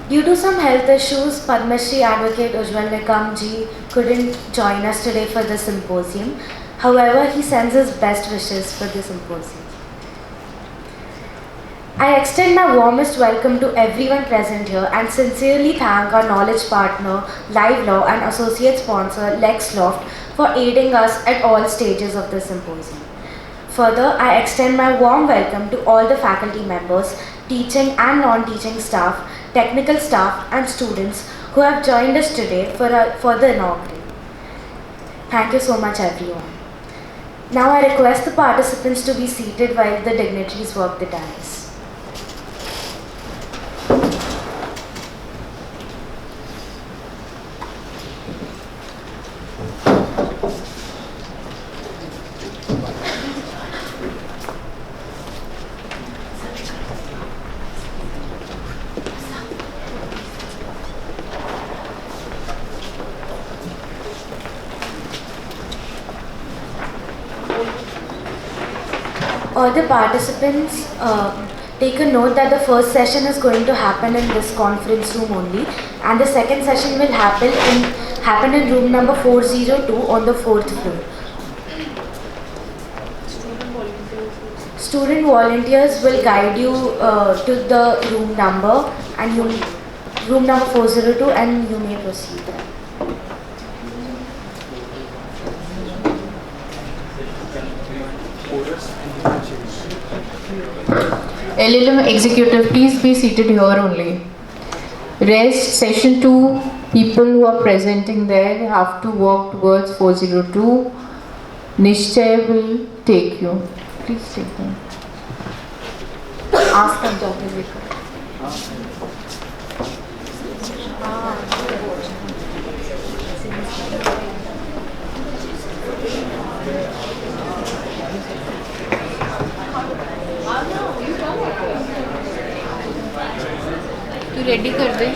Due to some health issues, Padma Shri Advocate Ujjwal Nikam ji couldn't join us today for the symposium. However, he sends his best wishes for the symposium. I extend my warmest welcome to everyone present here and sincerely thank our knowledge partner, Live Law, and associate sponsor, LexLoft, for aiding us at all stages of the symposium. Further, I extend my warm welcome to all the faculty members, teaching and non-teaching staff, technical staff, and students who have joined us today for the inaugural. Thank you so much, everyone. Now I request the participants to be seated while the dignitaries work the dais. All the participants take a note that the first session is going to happen in this conference room only, and the second session will happen in room number 402 on the 4th floor. Student volunteers will guide you to the room number and room number 402, and you may proceed there. LLM executive, please be seated here only. Rest, session 2, people who are presenting there have to walk towards 402. Nishchay will take you. Please take them. Ask them to तू रेडी कर दे.